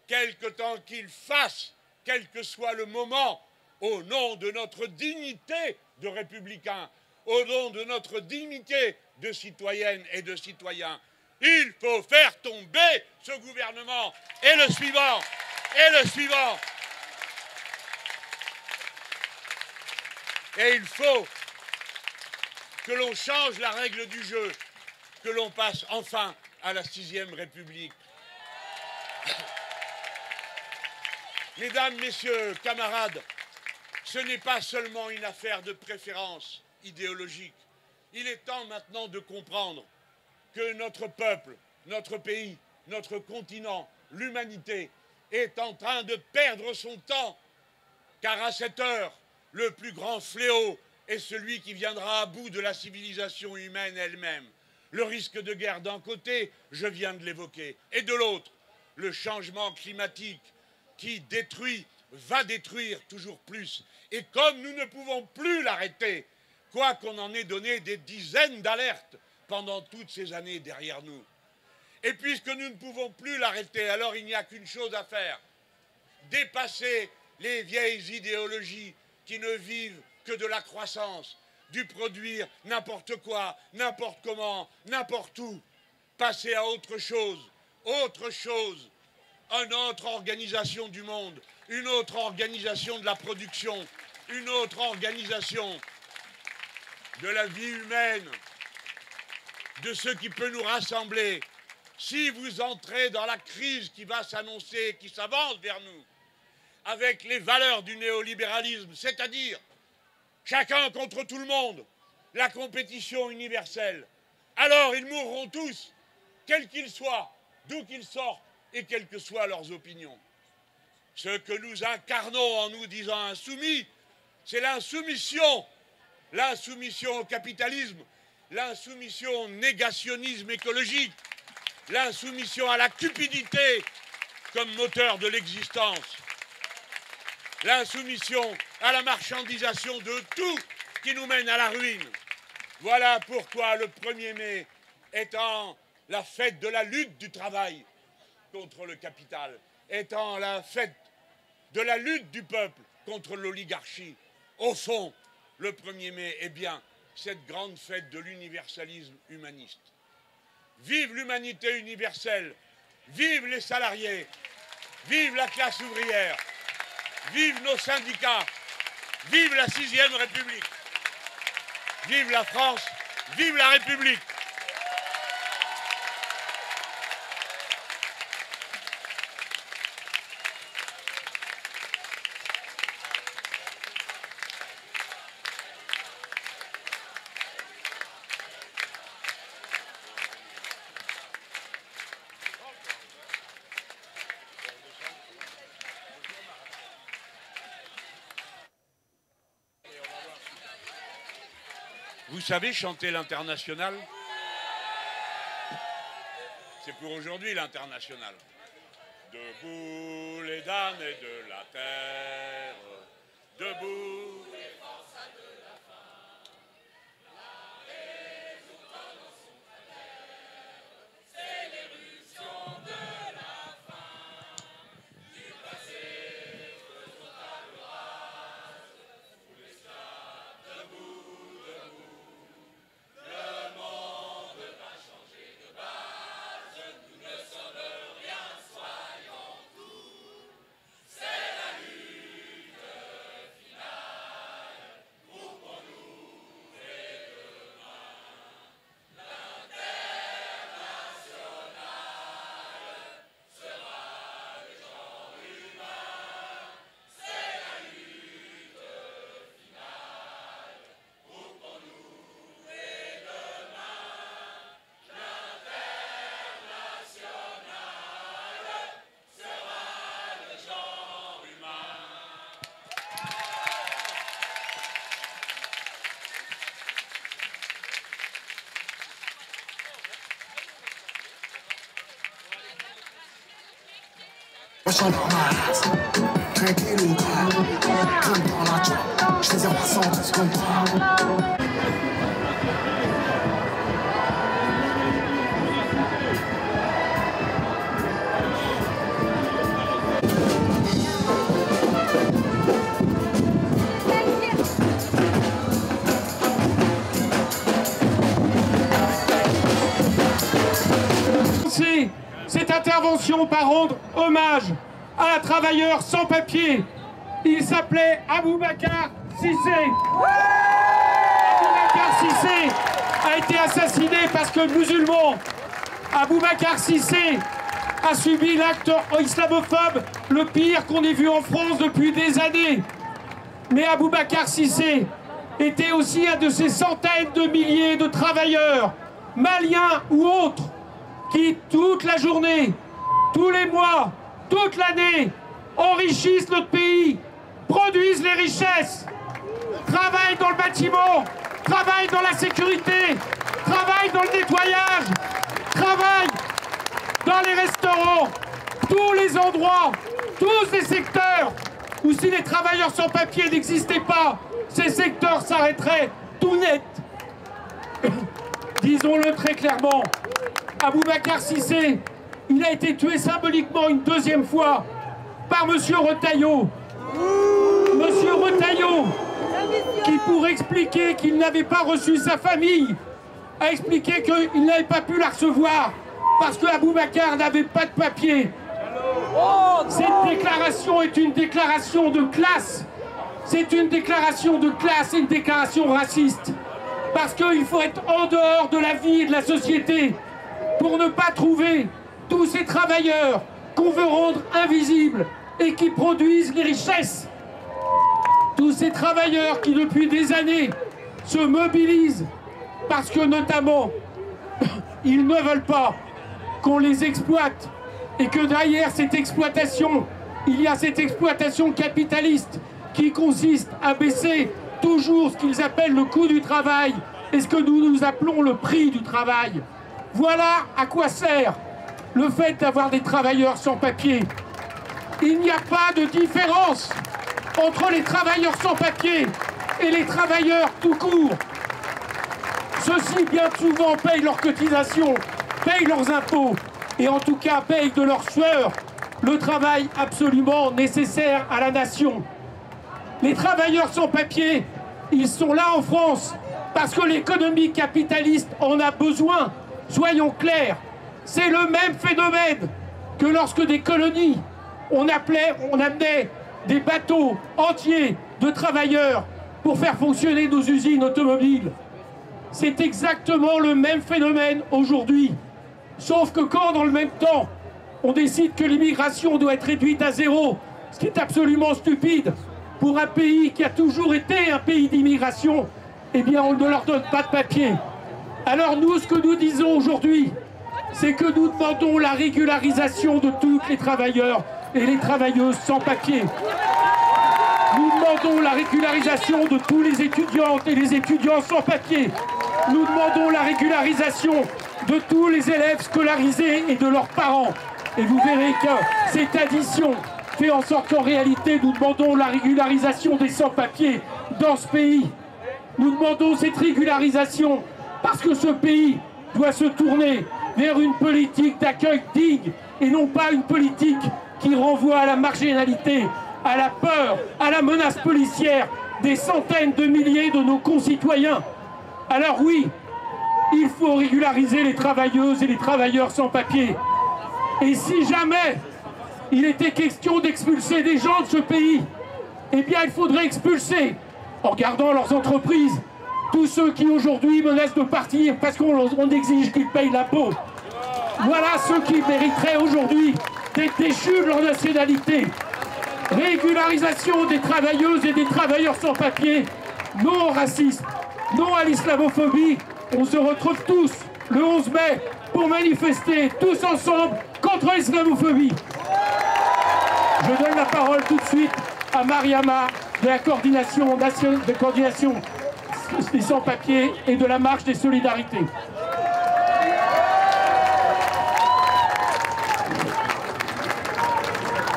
quelque temps qu'ils fassent, quel que soit le moment, au nom de notre dignité de républicains, au nom de notre dignité de citoyennes et de citoyens, il faut faire tomber ce gouvernement et le suivant, et le suivant. Et il faut que l'on change la règle du jeu, que l'on passe enfin à la 6e République. Mesdames, Messieurs, camarades, ce n'est pas seulement une affaire de préférence idéologique. Il est temps maintenant de comprendre que notre peuple, notre pays, notre continent, l'humanité est en train de perdre son temps, car à cette heure, le plus grand fléau est celui qui viendra à bout de la civilisation humaine elle-même. Le risque de guerre d'un côté, je viens de l'évoquer, et de l'autre, le changement climatique qui détruit, va détruire toujours plus. Et comme nous ne pouvons plus l'arrêter, quoi qu'on en ait donné des dizaines d'alertes pendant toutes ces années derrière nous. Et puisque nous ne pouvons plus l'arrêter, alors il n'y a qu'une chose à faire, dépasser les vieilles idéologies qui ne vivent que de la croissance, du produire n'importe quoi, n'importe comment, n'importe où, passer à autre chose, une autre organisation du monde, une autre organisation de la production, une autre organisation de la vie humaine, de ce qui peut nous rassembler. Si vous entrez dans la crise qui va s'annoncer, qui s'avance vers nous, avec les valeurs du néolibéralisme, c'est-à-dire chacun contre tout le monde, la compétition universelle, alors ils mourront tous, quels qu'ils soient, d'où qu'ils sortent et quelles que soient leurs opinions. Ce que nous incarnons en nous disant insoumis, c'est l'insoumission au capitalisme, l'insoumission au négationnisme écologique, l'insoumission à la cupidité comme moteur de l'existence, l'insoumission à la marchandisation de tout qui nous mène à la ruine. Voilà pourquoi le 1er mai étant la fête de la lutte du travail contre le capital, étant la fête de la lutte du peuple contre l'oligarchie, au fond, le 1er mai est bien cette grande fête de l'universalisme humaniste. Vive l'humanité universelle, vive les salariés, vive la classe ouvrière, vive nos syndicats, vive la 6e République, vive la France, vive la République. Vous savez chanter l'International? C'est pour aujourd'hui l'International. Debout les damnés de la terre, debout les forçats de la faim, la résultante dans son travers, c'est l'éruption de la faim, du passé, faisons table rase, tous les esclaves, debout, debout, le monde va changer de base, nous ne sommes rien, soyons tout, c'est la lutte finale, groupons-nous et demain, l'international sera le genre humain, c'est la lutte finale, groupons-nous et demain, l'international sera le genre humain. Machin dans ma race, tranquille ou calme, crâne dans la joie, je faisais ma santé ce qu'on parle. Cette intervention par rendre hommage à un travailleur sans papier. Il s'appelait Aboubacar Cissé. Aboubacar Cissé a été assassiné parce que musulman. Aboubacar Cissé a subi l'acte islamophobe le pire qu'on ait vu en France depuis des années. Mais Aboubacar Cissé était aussi un de ces centaines de milliers de travailleurs, maliens ou autres, qui toute la journée, tous les mois, toute l'année, enrichissent notre pays, produisent les richesses, travaillent dans le bâtiment, travaillent dans la sécurité, travaillent dans le nettoyage, travaillent dans les restaurants, tous les endroits, tous les secteurs où si les travailleurs sans papier n'existaient pas, ces secteurs s'arrêteraient tout net. Disons-le très clairement, Aboubacar Cissé, il a été tué symboliquement une deuxième fois par Monsieur Retailleau. Monsieur Retailleau, qui pour expliquer qu'il n'avait pas reçu sa famille, a expliqué qu'il n'avait pas pu la recevoir parce que Aboubacar n'avait pas de papier. Cette déclaration est une déclaration de classe. C'est une déclaration de classe et une déclaration raciste. Parce qu'il faut être en dehors de la vie et de la société pour ne pas trouver tous ces travailleurs qu'on veut rendre invisibles et qui produisent les richesses. Tous ces travailleurs qui depuis des années se mobilisent parce que notamment ils ne veulent pas qu'on les exploite et que derrière cette exploitation, il y a cette exploitation capitaliste qui consiste à baisser toujours ce qu'ils appellent le coût du travail et ce que nous appelons le prix du travail. Voilà à quoi sert le fait d'avoir des travailleurs sans papier. Il n'y a pas de différence entre les travailleurs sans papier et les travailleurs tout court. Ceux-ci, bien souvent, payent leurs cotisations, payent leurs impôts et en tout cas payent de leur sueur le travail absolument nécessaire à la nation. Les travailleurs sans papier, ils sont là en France parce que l'économie capitaliste en a besoin. Soyons clairs, c'est le même phénomène que lorsque des colonies, on amenait des bateaux entiers de travailleurs pour faire fonctionner nos usines automobiles. C'est exactement le même phénomène aujourd'hui. Sauf que quand, dans le même temps, on décide que l'immigration doit être réduite à zéro, ce qui est absolument stupide pour un pays qui a toujours été un pays d'immigration, eh bien on ne leur donne pas de papier. Alors nous, ce que nous disons aujourd'hui, c'est que nous demandons la régularisation de tous les travailleurs et les travailleuses sans papier. Nous demandons demandons la régularisation de tous les étudiantes et les étudiants sans papier. Nous demandons la régularisation de tous les élèves scolarisés et de leurs parents. Et vous verrez que cette addition fait en sorte qu'en réalité, nous demandons la régularisation des sans-papiers dans ce pays. Nous demandons cette régularisation parce que ce pays doit se tourner vers une politique d'accueil digne et non pas une politique qui renvoie à la marginalité, à la peur, à la menace policière des centaines de milliers de nos concitoyens. Alors oui, il faut régulariser les travailleuses et les travailleurs sans papier. Et si jamais il était question d'expulser des gens de ce pays, eh bien il faudrait expulser, en regardant leurs entreprises, tous ceux qui aujourd'hui menacent de partir parce qu'on exige qu'ils payent l'impôt. Voilà ceux qui mériteraient aujourd'hui d'être déchus de leur nationalité. Régularisation des travailleuses et des travailleurs sans papier, non au racisme, non à l'islamophobie. On se retrouve tous le 11 mai pour manifester tous ensemble contre l'islamophobie. Je donne la parole tout de suite à Mariama de la coordination nationale de coordination des sans-papiers et de la marche des solidarités.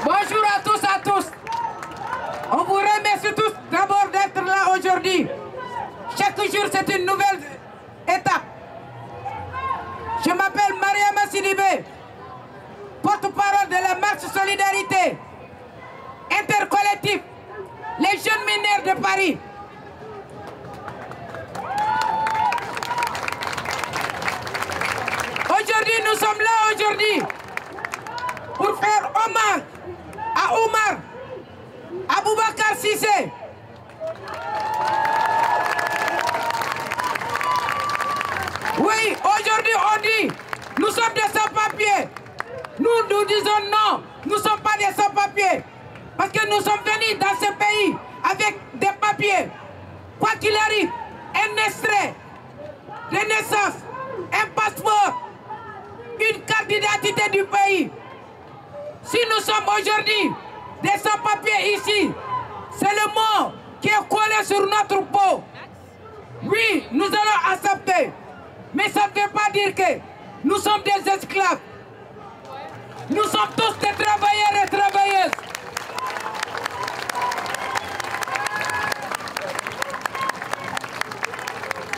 Bonjour à tous. On vous remercie tous d'abord d'être là aujourd'hui. Chaque jour c'est une nouvelle étape. Je m'appelle Mariama Sidibé, porte-parole de la marche Solidarité, intercollectif, les jeunes mineurs de Paris. Aujourd'hui, nous sommes là aujourd'hui pour faire hommage à Omar Aboubacar Cissé. Oui, aujourd'hui on dit, nous sommes des sans-papiers. Nous disons non, nous ne sommes pas des sans-papiers. Parce que nous sommes venus dans ce pays avec des papiers. Quoi qu'il arrive, un extrait de naissance, un passeport, une carte d'identité du pays. Si nous sommes aujourd'hui des sans-papiers ici, c'est le mot qui est collé sur notre peau. Oui, nous allons accepter. Mais ça ne veut pas dire que nous sommes des esclaves. Nous sommes tous des travailleurs et travailleuses.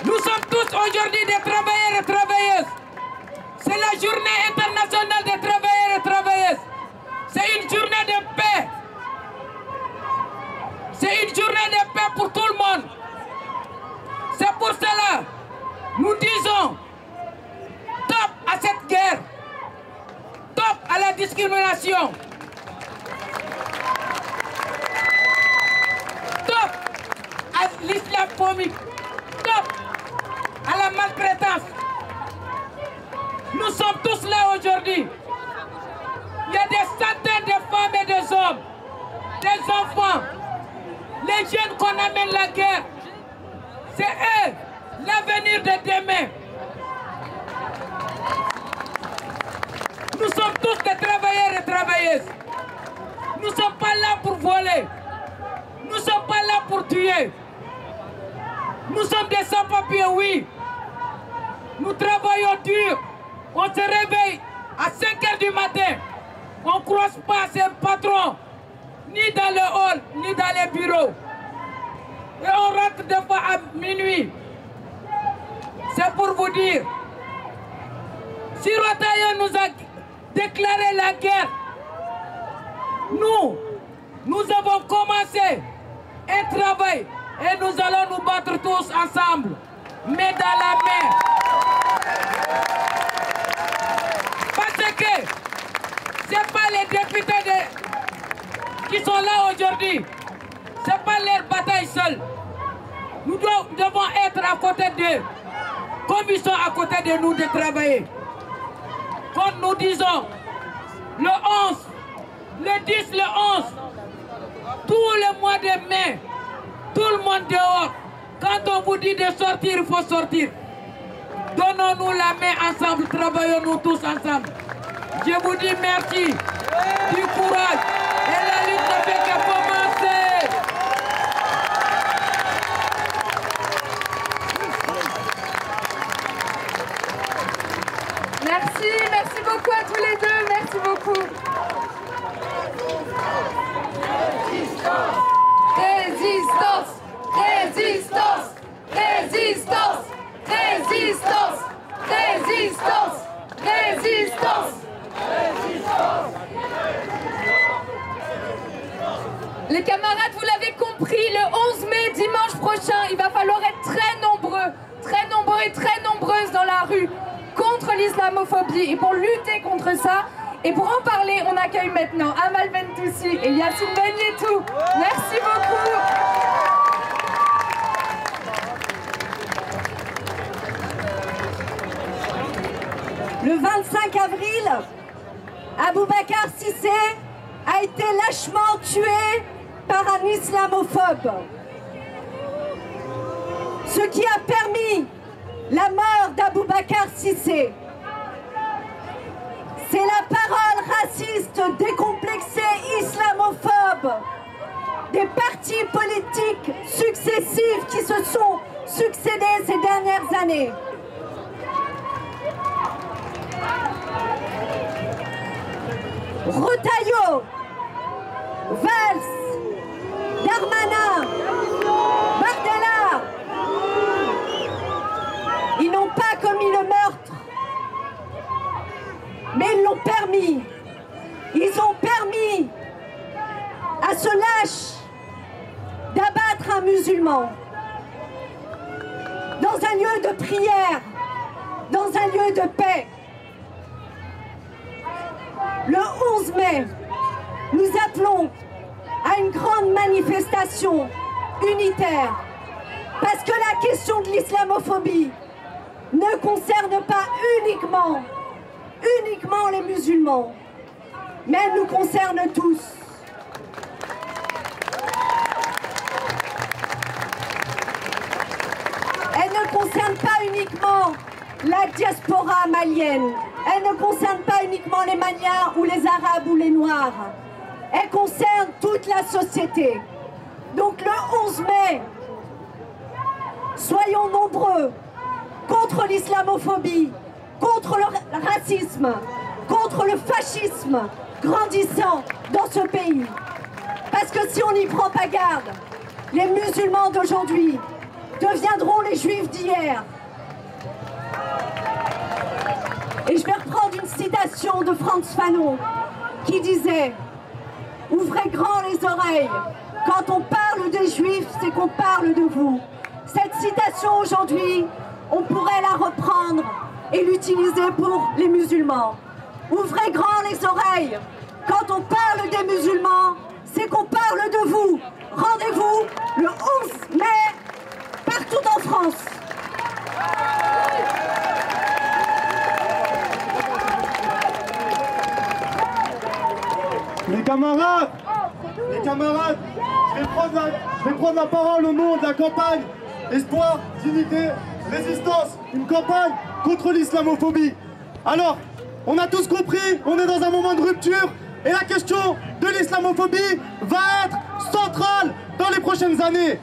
Nous sommes tous aujourd'hui des travailleurs et travailleuses. C'est la journée internationale des travailleurs et travailleuses. C'est une journée de paix. C'est une journée de paix pour tout le monde. C'est pour cela nous disons stop à cette guerre, stop à la discrimination, stop à l'islamophobie, stop à la maltraitance. Nous sommes tous là aujourd'hui. Il y a des centaines de femmes et des hommes, des enfants, les jeunes qu'on amène la guerre. C'est eux l'avenir de demain. Nous sommes tous des travailleurs et travailleuses. Nous ne sommes pas là pour voler. Nous ne sommes pas là pour tuer. Nous sommes des sans-papiers, oui. Nous travaillons dur. On se réveille à 5 h du matin. On ne croise pas ses patrons, ni dans le hall, ni dans les bureaux. Et on rentre des fois à minuit. C'est pour vous dire, si Rotaillot nous a déclaré la guerre, nous avons commencé un travail et nous allons nous battre tous ensemble, main dans la main. Parce que ce n'est pas les députés qui sont là aujourd'hui, ce n'est pas leur bataille seule. Nous devons être à côté d'eux. Comme ils sont à côté de nous de travailler. Quand nous disons le 11, le 10, le 11, tout le mois de mai, tout le monde dehors, quand on vous dit de sortir, il faut sortir. Donnons-nous la main ensemble, travaillons-nous tous ensemble. Je vous dis merci, du courage, et la lutte ne fait que commencer. Les camarades, vous l'avez compris, le 11 mai, dimanche prochain, il va falloir être très nombreux et très nombreuses dans la rue contre l'islamophobie. Et pour lutter contre ça, et pour en parler, on accueille maintenant Amal Bentoussi et Yacine Benyetou. Merci beaucoup. Le 25 avril, Aboubacar Cissé a été lâchement tué par un islamophobe. Ce qui a permis la mort d'Aboubacar Cissé, c'est la parole raciste, décomplexée, islamophobe des partis politiques successifs qui se sont succédés ces dernières années. Retailleau, Valls, Darmanin, Bardella, ils n'ont pas commis le meurtre, mais ils l'ont permis. Ils ont permis à ce lâche d'abattre un musulman dans un lieu de prière, dans un lieu de paix. Le 11 mai, nous appelons à une grande manifestation unitaire parce que la question de l'islamophobie ne concerne pas uniquement les musulmans, mais elle nous concerne tous. Elle ne concerne pas uniquement la diaspora malienne. Elle ne concerne pas uniquement les Maliens ou les Arabes ou les Noirs. Elle concerne toute la société. Donc le 11 mai, soyons nombreux contre l'islamophobie, contre le racisme, contre le fascisme grandissant dans ce pays. Parce que si on n'y prend pas garde, les musulmans d'aujourd'hui deviendront les juifs d'hier. Et je vais reprendre une citation de Frantz Fanon qui disait « Ouvrez grand les oreilles, quand on parle des juifs, c'est qu'on parle de vous ». Cette citation aujourd'hui, on pourrait la reprendre et l'utiliser pour les musulmans. Ouvrez grand les oreilles, quand on parle des musulmans, c'est qu'on parle de vous. Rendez-vous le 11 mai, partout en France. Les camarades, je vais prendre la parole au nom de la campagne Espoir, Dignité, Résistance, une campagne contre l'islamophobie. Alors, on a tous compris, on est dans un moment de rupture et la question de l'islamophobie va être centrale dans les prochaines années.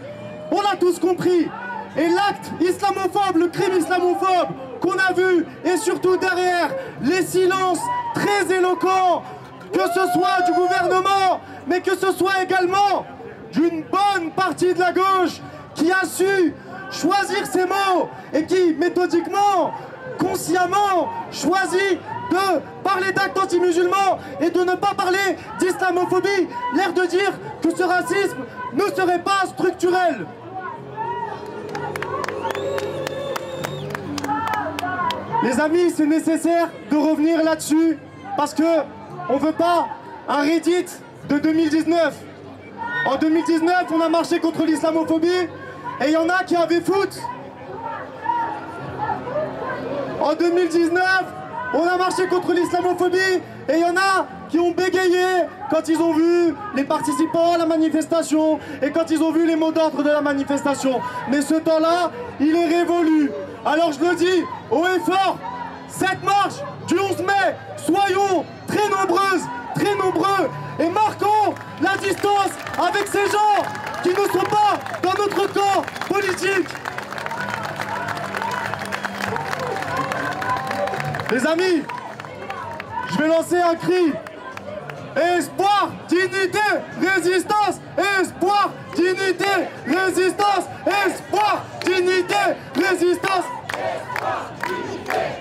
On l'a tous compris. Et l'acte islamophobe, le crime islamophobe qu'on a vu, et surtout derrière les silences très éloquents, que ce soit du gouvernement, mais que ce soit également d'une bonne partie de la gauche qui a su choisir ses mots et qui, méthodiquement, consciemment, choisit de parler d'actes anti-musulmans et de ne pas parler d'islamophobie, l'air de dire que ce racisme ne serait pas structurel. Les amis, c'est nécessaire de revenir là-dessus parce que on ne veut pas un Reddit de 2019. En 2019, on a marché contre l'islamophobie et il y en a qui avaient foot. En 2019, on a marché contre l'islamophobie et il y en a qui ont bégayé quand ils ont vu les participants à la manifestation et quand ils ont vu les mots d'ordre de la manifestation. Mais ce temps-là, il est révolu. Alors je le dis haut et fort, cette marche du 11 mai, soyons très nombreuses, très nombreux et marquons la distance avec ces gens qui ne sont pas dans notre camp politique. Les amis, je vais lancer un cri. Espoir, dignité, résistance. Espoir, dignité, résistance. Espoir, dignité, résistance.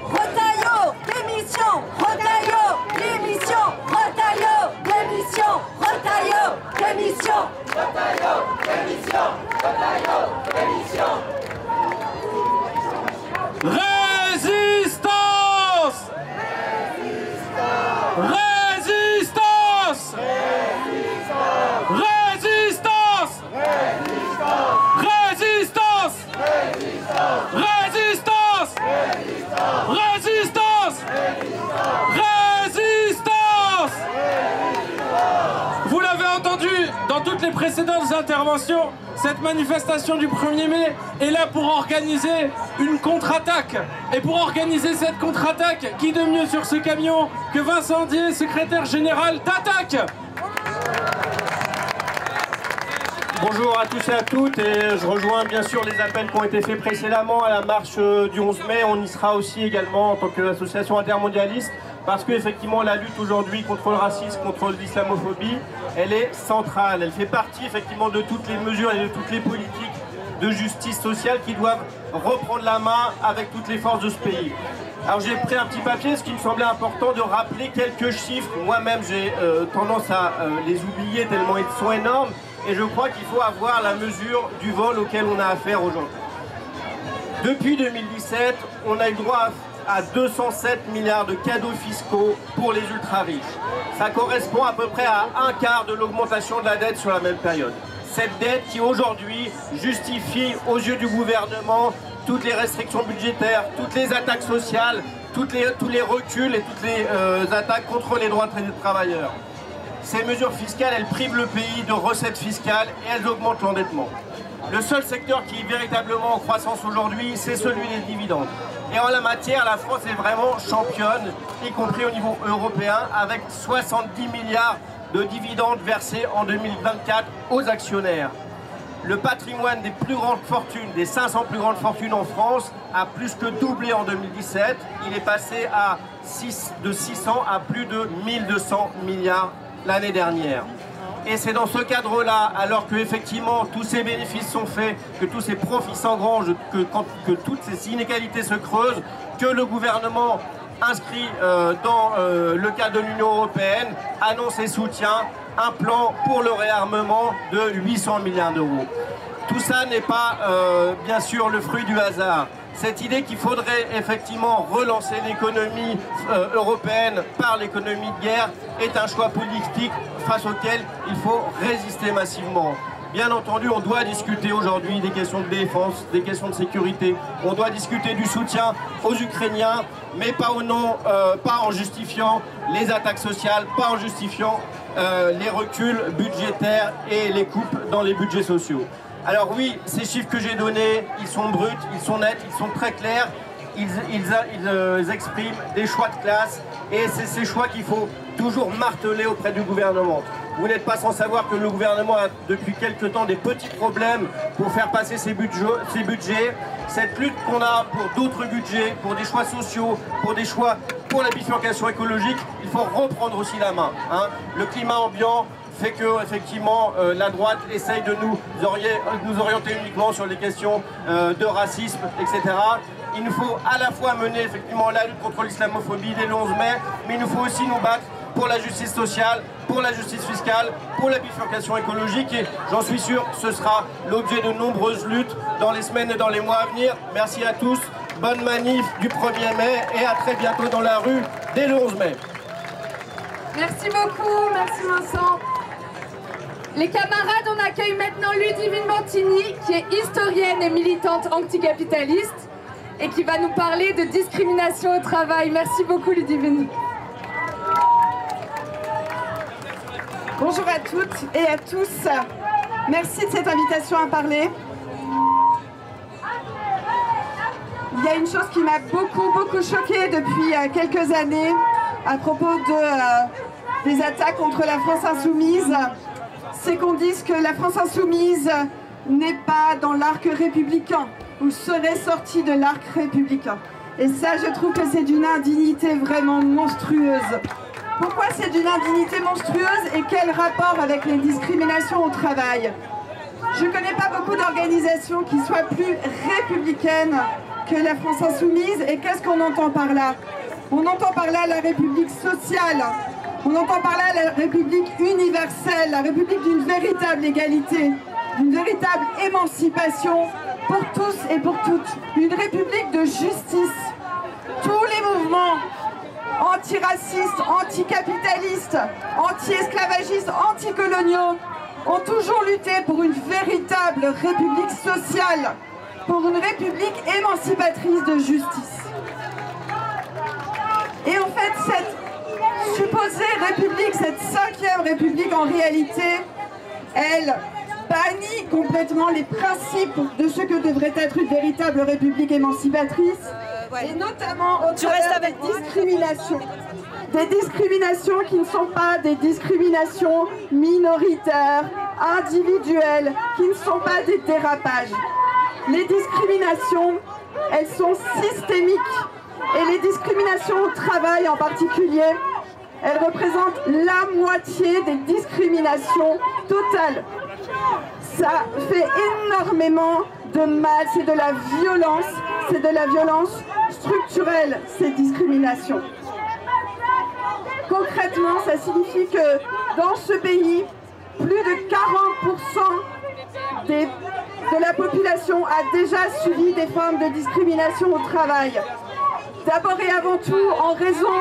Retailleau, démission. Retailleau, démission. Retailleau, démission. Retailleau, démission. Résistance! Résistance! Résistance! Résistance! Résistance! Résistance! Résistance! Vous l'avez entendu dans toutes les précédentes interventions, cette manifestation du 1er mai est là pour organiser une contre-attaque. Et pour organiser cette contre-attaque, qui de mieux sur ce camion que Vincent Dié, secrétaire général d'Attaque. Bonjour à tous et à toutes, et je rejoins bien sûr les appels qui ont été faits précédemment à la marche du 11 mai. On y sera aussi également en tant qu'association intermondialiste, parce qu'effectivement la lutte aujourd'hui contre le racisme, contre l'islamophobie, elle est centrale. Elle fait partie effectivement de toutes les mesures et de toutes les politiques de justice sociale qui doivent reprendre la main avec toutes les forces de ce pays. Alors j'ai pris un petit papier, ce qui me semblait important de rappeler quelques chiffres. Moi-même j'ai tendance à les oublier tellement ils sont énormes, et je crois qu'il faut avoir la mesure du vol auquel on a affaire aujourd'hui. Depuis 2017, on a eu droit à 207 milliards de cadeaux fiscaux pour les ultra-riches. Ça correspond à peu près à un quart de l'augmentation de la dette sur la même période. Cette dette qui aujourd'hui justifie aux yeux du gouvernement toutes les restrictions budgétaires, toutes les attaques sociales, tous les reculs et toutes les attaques contre les droits des travailleurs. Ces mesures fiscales, elles privent le pays de recettes fiscales et elles augmentent l'endettement. Le seul secteur qui est véritablement en croissance aujourd'hui, c'est celui des dividendes. Et en la matière, la France est vraiment championne, y compris au niveau européen, avec 70 milliards de dividendes versés en 2024 aux actionnaires. Le patrimoine des plus grandes fortunes, des 500 plus grandes fortunes en France, a plus que doublé en 2017. Il est passé de 600 à plus de 1200 milliards l'année dernière. Et c'est dans ce cadre-là, alors que effectivement tous ces bénéfices sont faits, que tous ces profits s'engrangent, que toutes ces inégalités se creusent, que le gouvernement inscrit dans le cadre de l'Union européenne annonce et soutient un plan pour le réarmement de 800 milliards d'euros. Tout ça n'est pas bien sûr le fruit du hasard. Cette idée qu'il faudrait effectivement relancer l'économie européenne par l'économie de guerre est un choix politique face auquel il faut résister massivement. Bien entendu, on doit discuter aujourd'hui des questions de défense, des questions de sécurité. On doit discuter du soutien aux Ukrainiens, mais pas en justifiant les attaques sociales, pas en justifiant les reculs budgétaires et les coupes dans les budgets sociaux. Alors oui, ces chiffres que j'ai donnés, ils sont bruts, ils sont nets, ils sont très clairs. Ils expriment des choix de classe, et c'est ces choix qu'il faut toujours marteler auprès du gouvernement. Vous n'êtes pas sans savoir que le gouvernement a depuis quelque temps des petits problèmes pour faire passer ses budgets. Cette lutte qu'on a pour d'autres budgets, pour des choix sociaux, pour des choix pour la bifurcation écologique, il faut reprendre aussi la main. Le climat ambiant fait que effectivement la droite essaye de nous orienter uniquement sur les questions de racisme, etc. Il nous faut à la fois mener effectivement la lutte contre l'islamophobie dès le 11 mai, mais il nous faut aussi nous battre pour la justice sociale, pour la justice fiscale, pour la bifurcation écologique, et j'en suis sûr, ce sera l'objet de nombreuses luttes dans les semaines et dans les mois à venir. Merci à tous, bonne manif du 1er mai et à très bientôt dans la rue dès le 11 mai. Merci beaucoup, merci Vincent. Les camarades, on accueille maintenant Ludivine Montigny, qui est historienne et militante anticapitaliste et qui va nous parler de discrimination au travail. Merci beaucoup Ludivine. Bonjour à toutes et à tous. Merci de cette invitation à parler. Il y a une chose qui m'a beaucoup choquée depuis quelques années à propos des attaques contre la France insoumise. C'est qu'on dise que la France insoumise n'est pas dans l'arc républicain ou serait sortie de l'arc républicain. Et ça, je trouve que c'est d'une indignité vraiment monstrueuse. Pourquoi c'est d'une indignité monstrueuse et quel rapport avec les discriminations au travail? Je ne connais pas beaucoup d'organisations qui soient plus républicaines que la France insoumise. Et qu'est-ce qu'on entend par là? On entend par là la République sociale, On entend par là la République universelle, la République d'une véritable égalité, d'une véritable émancipation pour tous et pour toutes. Une République de justice. Tous les mouvements antiracistes, anticapitalistes, anti-esclavagistes, anticoloniaux ont toujours lutté pour une véritable République sociale, pour une République émancipatrice de justice. Et en fait, cette supposée République, cette 5e République, en réalité, elle bannit complètement les principes de ce que devrait être une véritable République émancipatrice, et notamment au travers des discriminations. Des discriminations qui ne sont pas des discriminations minoritaires, individuelles, qui ne sont pas des dérapages. Les discriminations, elles sont systémiques. Et les discriminations au travail en particulier, elles représentent la moitié des discriminations totales. Ça fait énormément de mal, c'est de la violence structurelle, ces discriminations. Concrètement, ça signifie que dans ce pays, plus de 40% de la population a déjà subi des formes de discrimination au travail. D'abord et avant tout en raison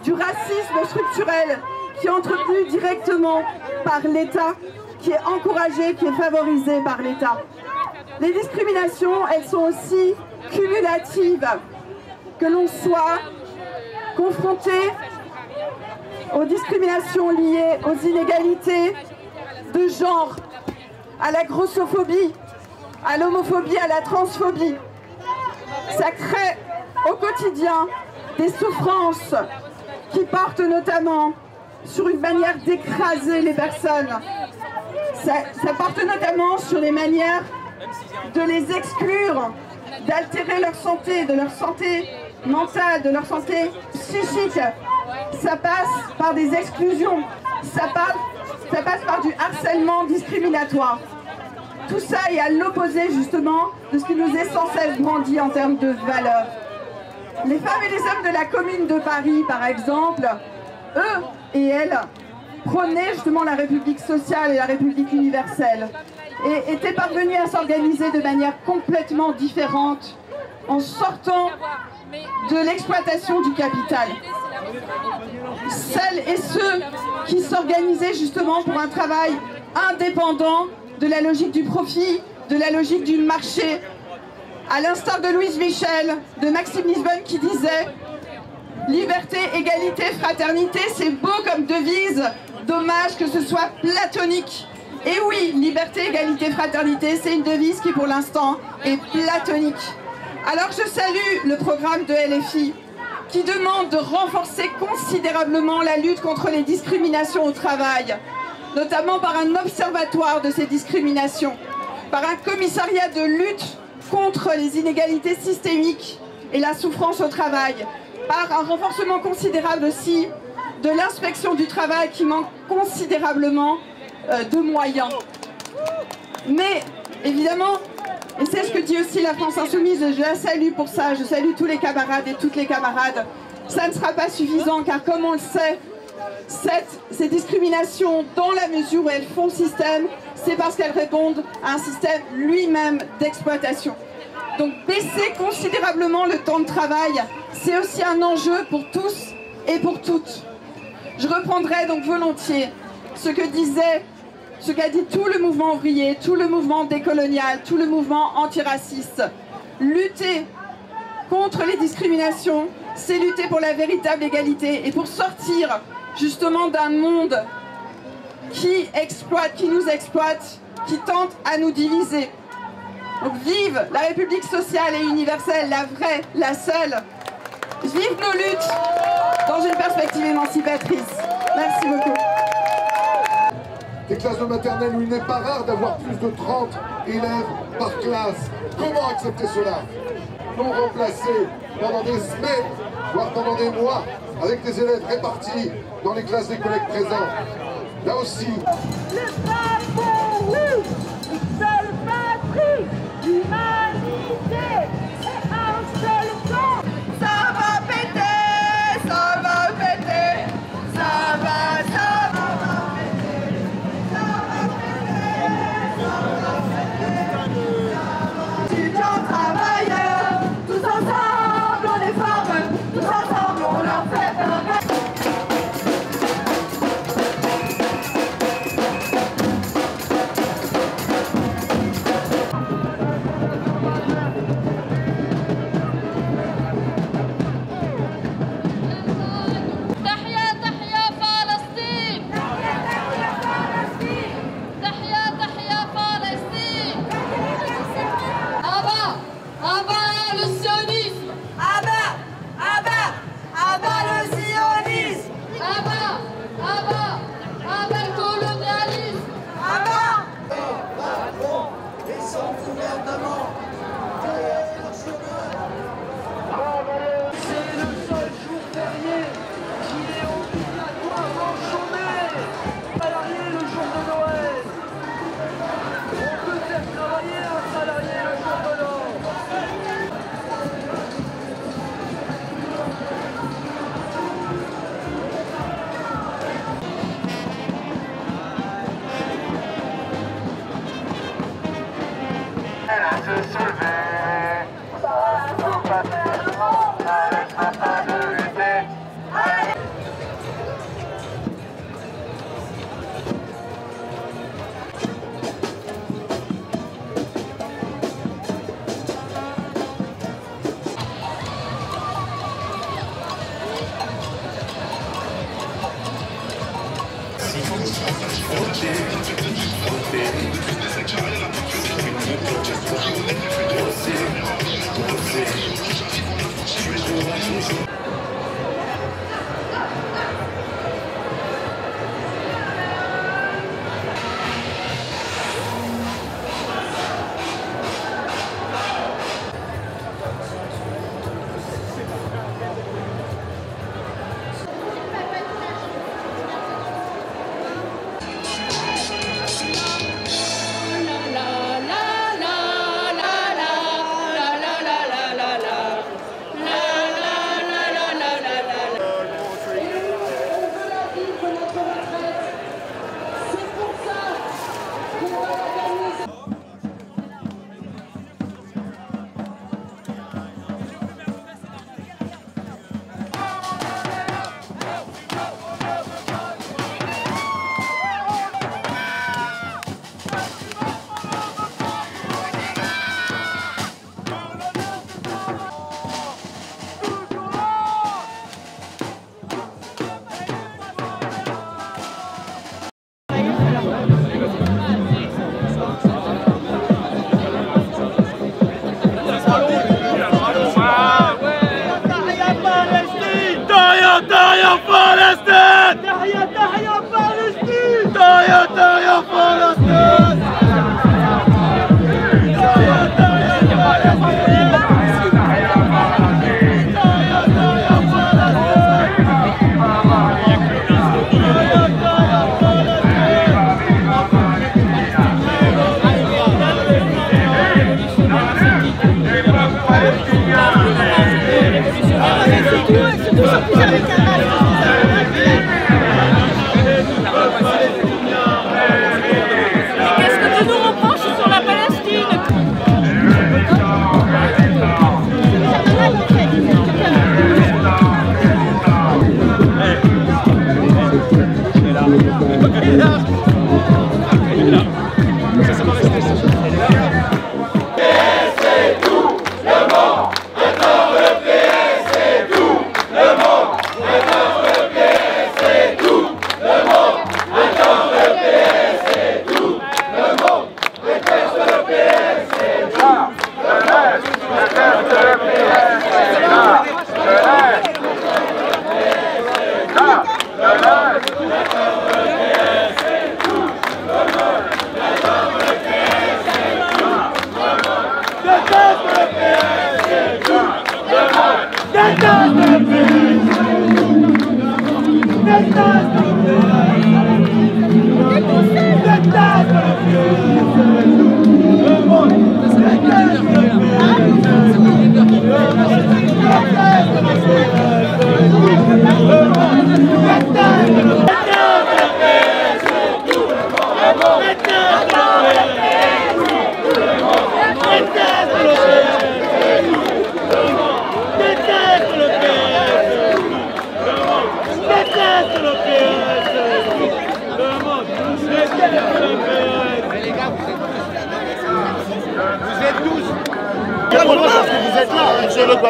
du racisme structurel qui est entretenu directement par l'État, qui est encouragé, qui est favorisé par l'État. Les discriminations, elles sont aussi cumulatives. Que l'on soit confronté aux discriminations liées aux inégalités de genre, à la grossophobie, à l'homophobie, à la transphobie. Ça crée au quotidien des souffrances qui portent notamment sur une manière d'écraser les personnes. Ça porte notamment sur les manières de les exclure, d'altérer leur santé, de leur santé mentale, de leur santé psychique. Ça passe par des exclusions, ça passe par du harcèlement discriminatoire. Tout ça est à l'opposé justement de ce qui nous est sans cesse brandi en termes de valeurs. Les femmes et les hommes de la Commune de Paris, par exemple, eux et elles, prônaient justement la République sociale et la République universelle et étaient parvenus à s'organiser de manière complètement différente en sortant de l'exploitation du capital. Celles et ceux qui s'organisaient justement pour un travail indépendant de la logique du profit, de la logique du marché, à l'instar de Louise Michel, de Maxime Lisbonne qui disait « Liberté, égalité, fraternité, c'est beau comme devise, dommage que ce soit platonique ». Et oui, liberté, égalité, fraternité, c'est une devise qui pour l'instant est platonique. Alors je salue le programme de LFI qui demande de renforcer considérablement la lutte contre les discriminations au travail, notamment par un observatoire de ces discriminations, par un commissariat de lutte contre les inégalités systémiques et la souffrance au travail, par un renforcement considérable aussi de l'inspection du travail qui manque considérablement de moyens. Mais évidemment, et c'est ce que dit aussi la France Insoumise, je la salue pour ça, je salue tous les camarades et toutes les camarades, ça ne sera pas suffisant car comme on le sait, ces discriminations, dans la mesure où elles font système, c'est parce qu'elles répondent à un système lui-même d'exploitation. Donc baisser considérablement le temps de travail, c'est aussi un enjeu pour tous et pour toutes. Je reprendrai donc volontiers ce qu'a dit tout le mouvement ouvrier, tout le mouvement décolonial, tout le mouvement antiraciste. Lutter contre les discriminations, c'est lutter pour la véritable égalité et pour sortir justement d'un monde qui exploite, qui nous exploite, qui tente à nous diviser. Donc vive la République sociale et universelle, la vraie, la seule. Vive nos luttes dans une perspective émancipatrice. Merci beaucoup. Des classes de maternelle où il n'est pas rare d'avoir plus de 30 élèves par classe. Comment accepter cela? Non remplacés pendant des semaines, voire pendant des mois, avec des élèves répartis dans les classes des collègues présents. Là aussi. Le pas pour nous, seule patrie, l'humanité, c'est un seul camp. Ça va péter, ça va péter, ça Qu'est-ce que tu nous reproches sur la Palestine?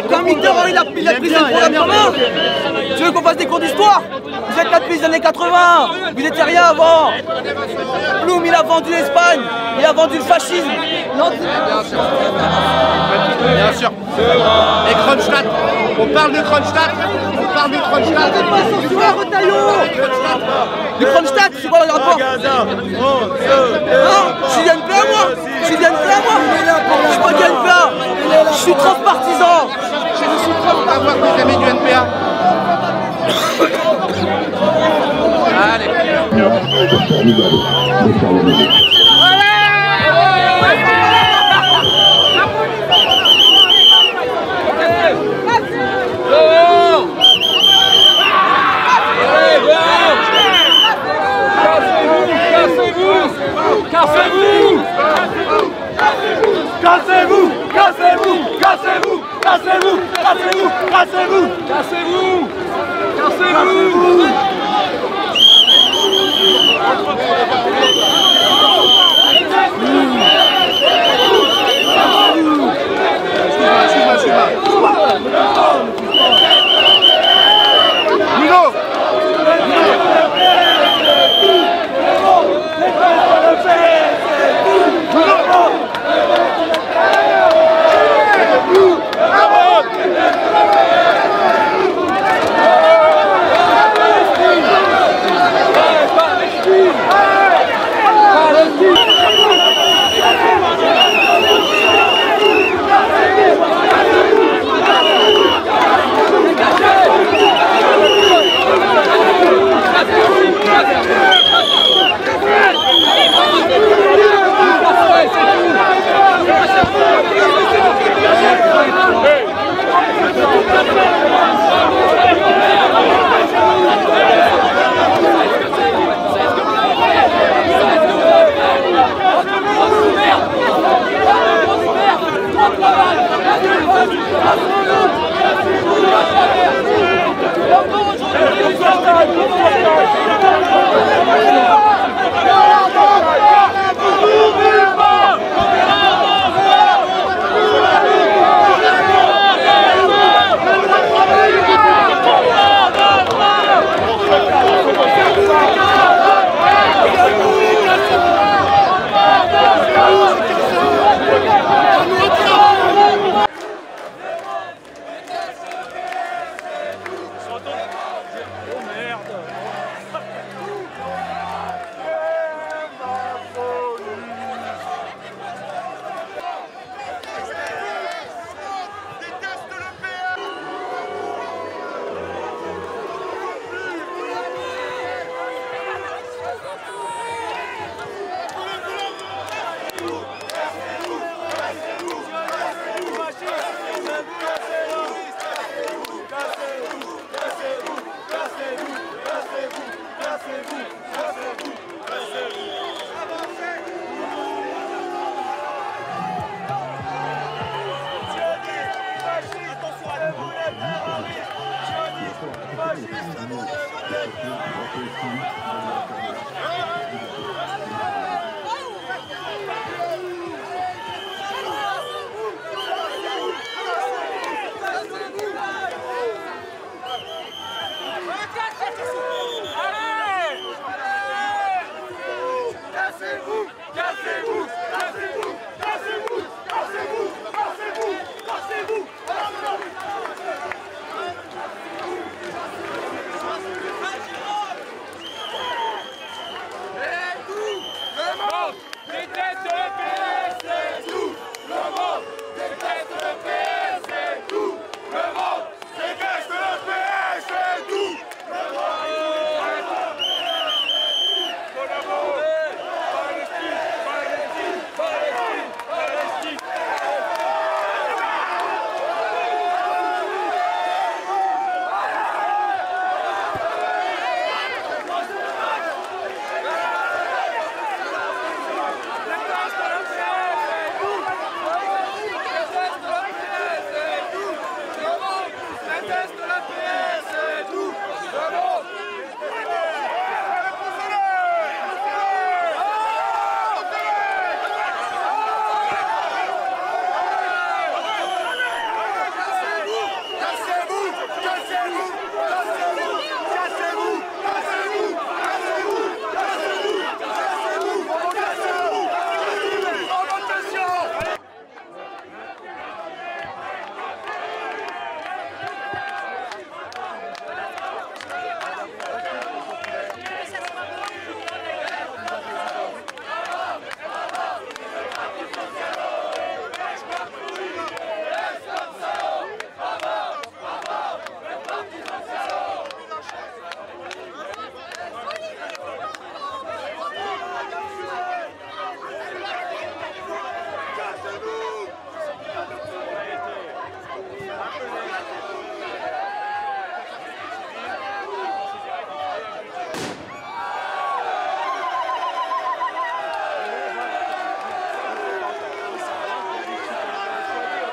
Quand Mitterrand il a pris le programme en main, tu veux qu'on fasse des cours d'histoire? Vous êtes là depuis les années 80, vous n'étiez rien avant. Blum il a vendu l'Espagne, il a vendu le fascisme. Bien sûr. Et Kronstadt, on parle de Kronstadt, on parle de Kronstadt. Du Kronstadt, c'est quoi le rapport? Non, je suis DNPA moi. Je suis DNPA moi. Je suis pas DNPA. Je suis transpartisan. On va voir tes amis du NPA. Allez. Cassez-vous!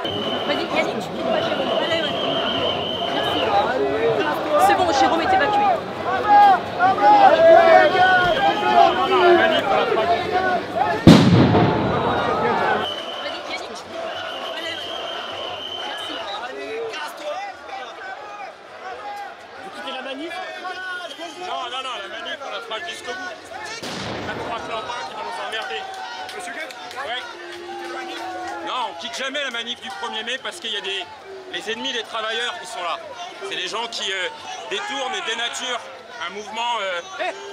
Vas-y, Yannick, tu quittes pas Jérôme. Allez, ouais. Merci. C'est bon, Jérôme est évacué. Non, la manif, on la fera jusqu'au bout. La croix Clampin qui va nous emmerder. Monsieur Guet ? Ouais. Non, on quitte jamais la manif du 1er mai parce qu'il y a les ennemis des travailleurs qui sont là. C'est les gens qui détournent et dénaturent un mouvement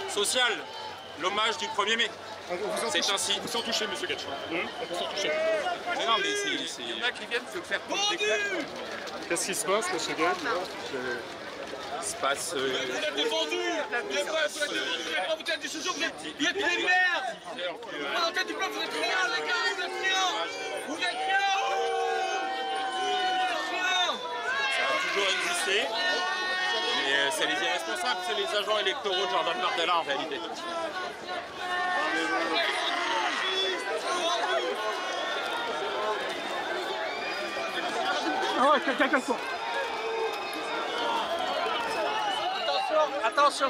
social, l'hommage du 1er mai. C'est ainsi. Vous sent touché, monsieur Gatch. On vous sent touché. Mais non, mais c'est... Il y en a qui viennent se faire prendre des claques. Qu'est-ce qui se passe, monsieur Gatch? Il se passe... Vous êtes défendus! Vous êtes pas vous êtes des sous-jours, vous êtes des merdes! Vous êtes du peuple, vous êtes rien, les gars! Vous êtes rien! Vous êtes rien! Ça a toujours existé, mais c'est les irresponsables, c'est les agents électoraux de Jordan Bardella en réalité. Ah ouais, quelqu'un casse. Attention.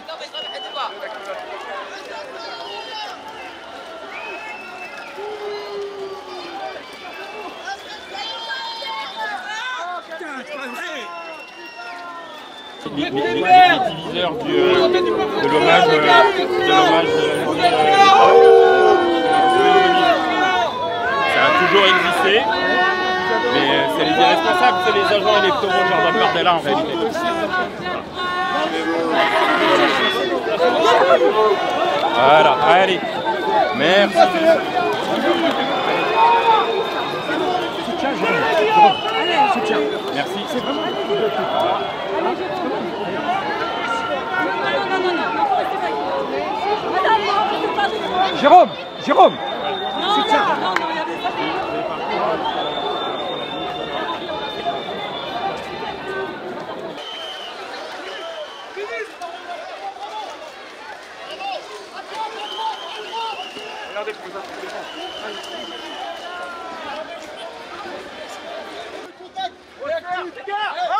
Les diviseurs de l'hommage ça a toujours existé, mais c'est les irresponsables, c'est les agents électoraux de Jordan Bardella en réalité. Voilà, allez, merci. Merci. Jérôme, Jérôme. Regardez pour vous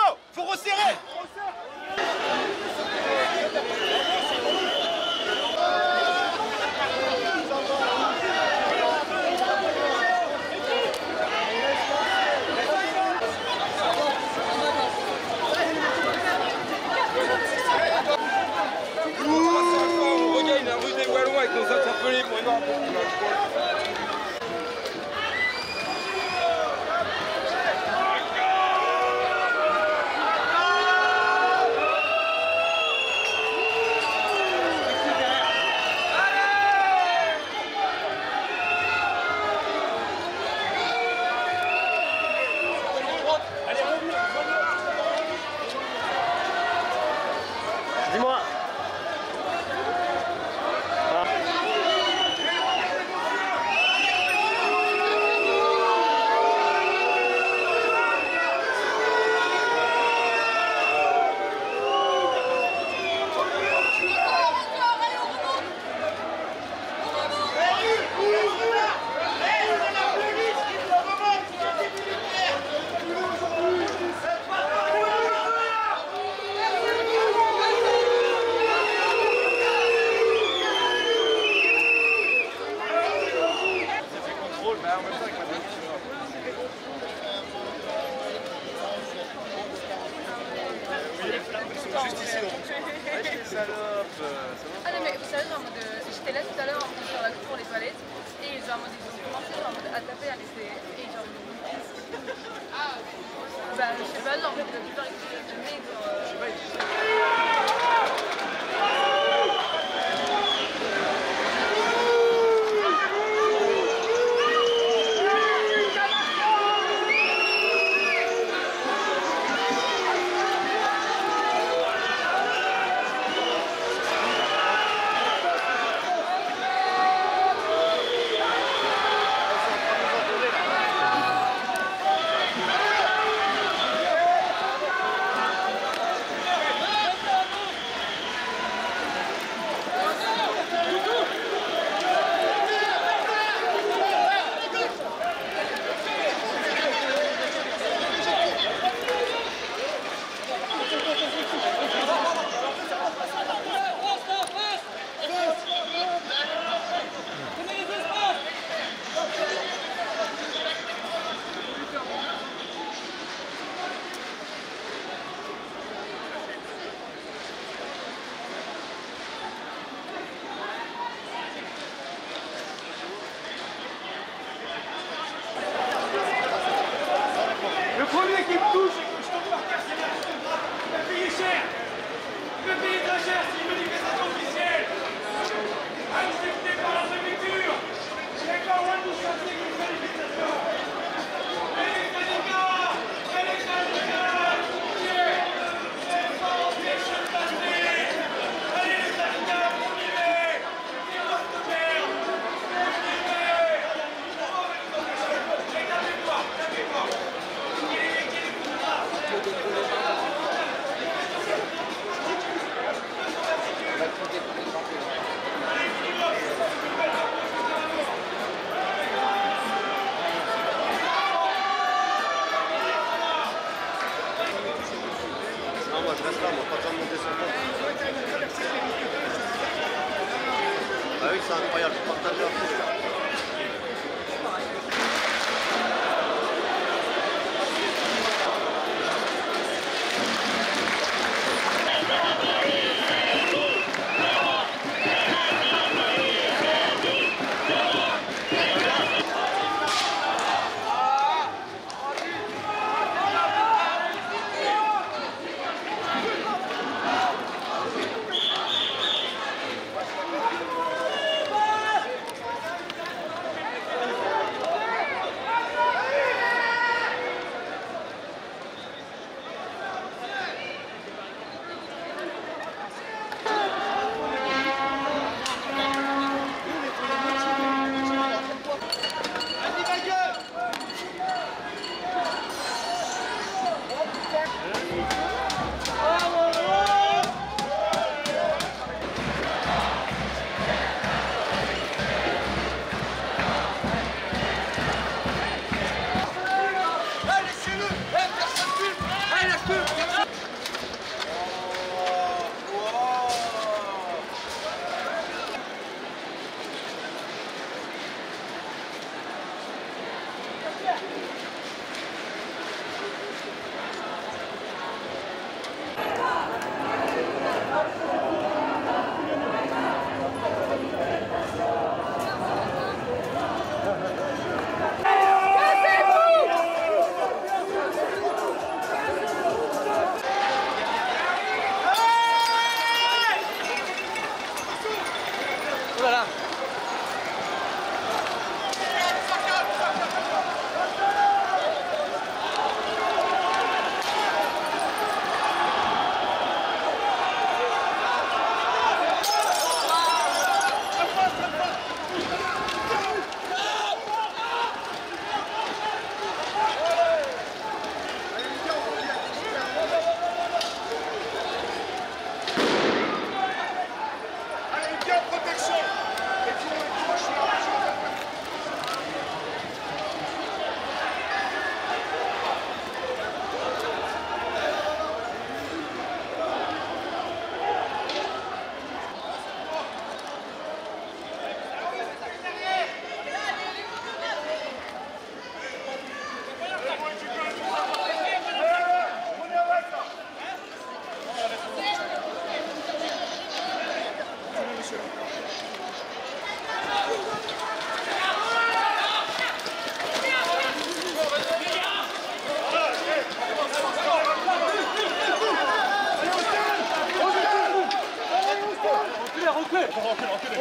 oh, faut resserrer. Regarde, il a rue des Wallons avec nos interpellés pour voir. Dis-moi. Juste ici, donc. Salope. Ah non, mais vous savez, genre, j'étais là tout à l'heure en train de faire la queue pour les toilettes et genre, ils ont commencé genre, à taper, à laisser. Et genre, bah, je sais pas, genre, en fait, tout le temps, ils se filmaient, premier qui me touche et que je tombe par terre, c'est bien. Il va payer cher. Il va payer très cher, c'est une manifestation officielle. Acceptée par la préfecture. C'est pas loin de nous sortir une manifestation. Allez, syndicats! Allez, syndicats! C'est pas empêché de passer. Allez, les syndicats, continuez. C'est votre merde. Continuez. Tapez-moi, tapez-moi. Non, moi je reste là, moi, pas besoin de monter sur le pont. Ah oui, c'est incroyable, je partage un peu.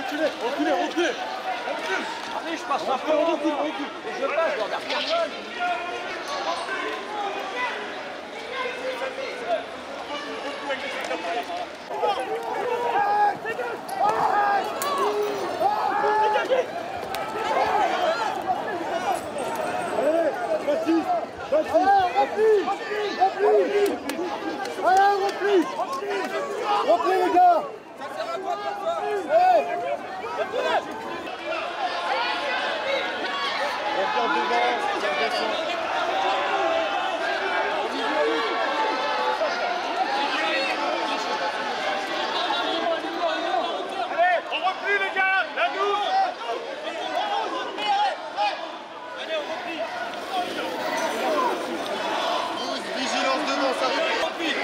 Reculez. Allez, je passe un peu, on recule. Et je passe, je regarde personne. Repli les gars. Allez, on replie les gars, la douce. Allez, on replie. Vigilance devant, ça replie.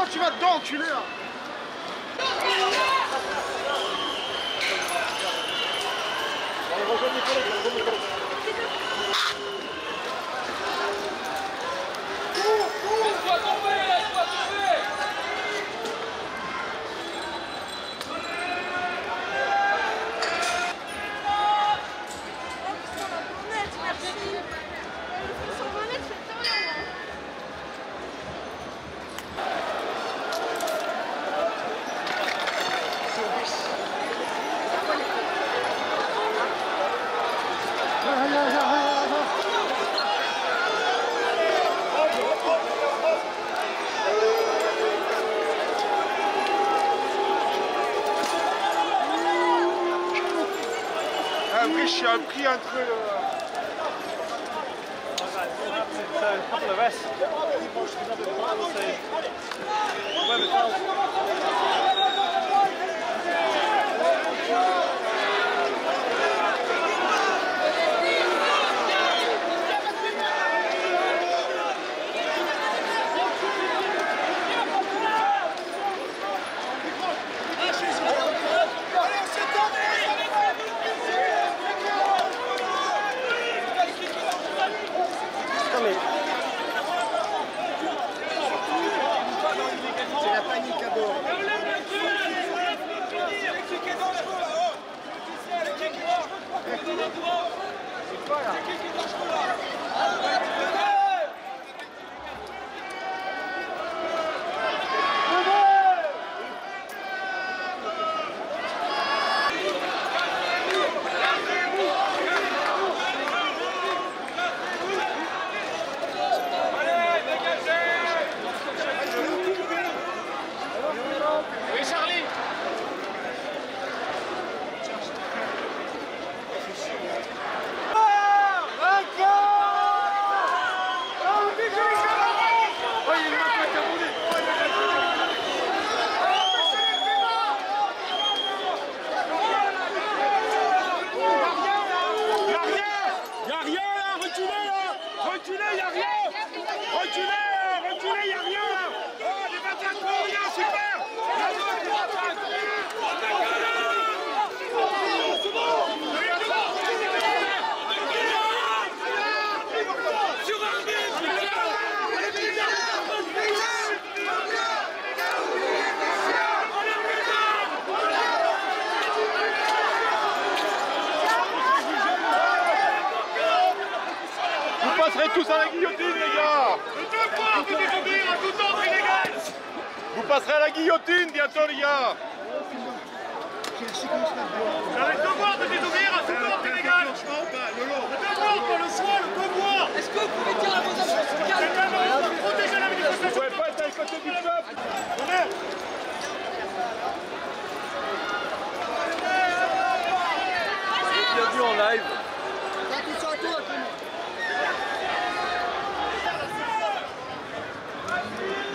tu vas dedans, enculé là. Je suis pris entre c'est la panique à bord. C'est quoi là? Oui, Charlie. Vous passerez tous à la guillotine, les gars. Vous passerez à la guillotine bientôt, les gars. Vous avez le devoir de désobéir à toute ordre illégal. Le devoir, pas le choix, le devoir. Est-ce que vous pouvez dire à vos agents de calme de protéger la manifestation? Vous pouvez pas être à côté du peuple. Bienvenue en live.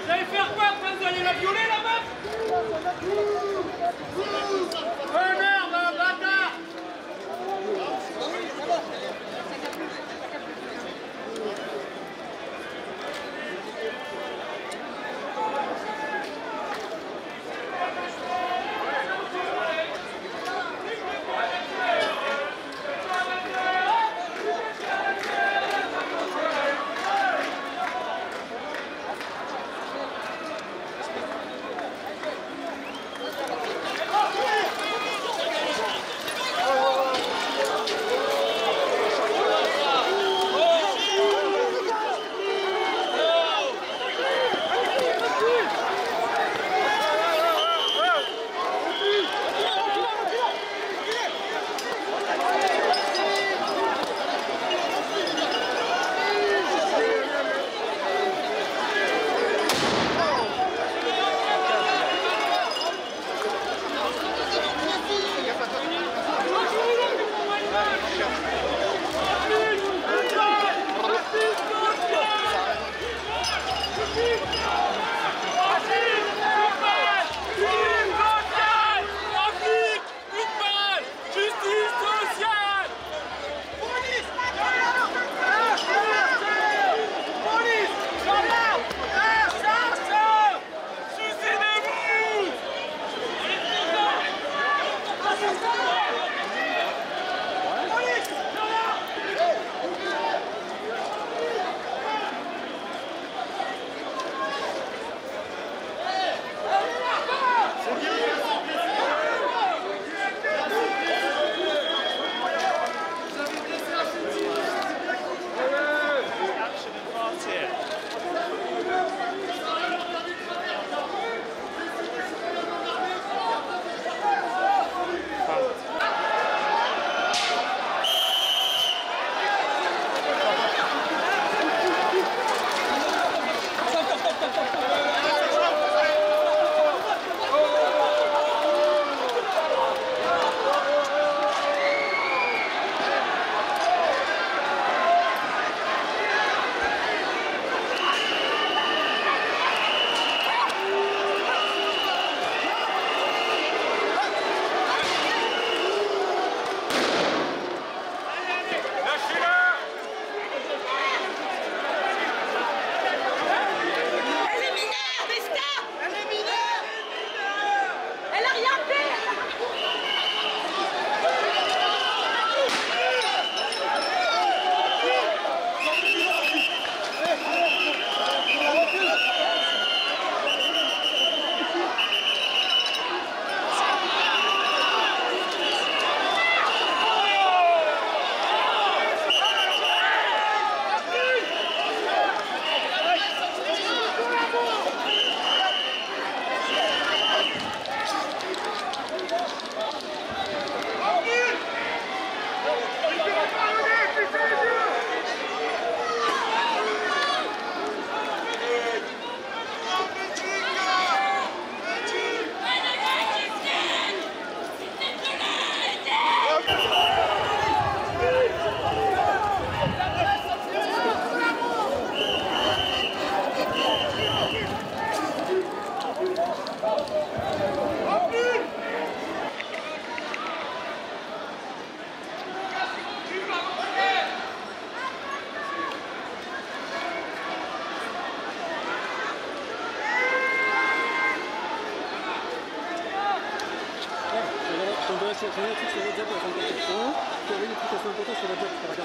Vous allez faire quoi? Vous allez la violer, la meuf? Oh merde, bâtard!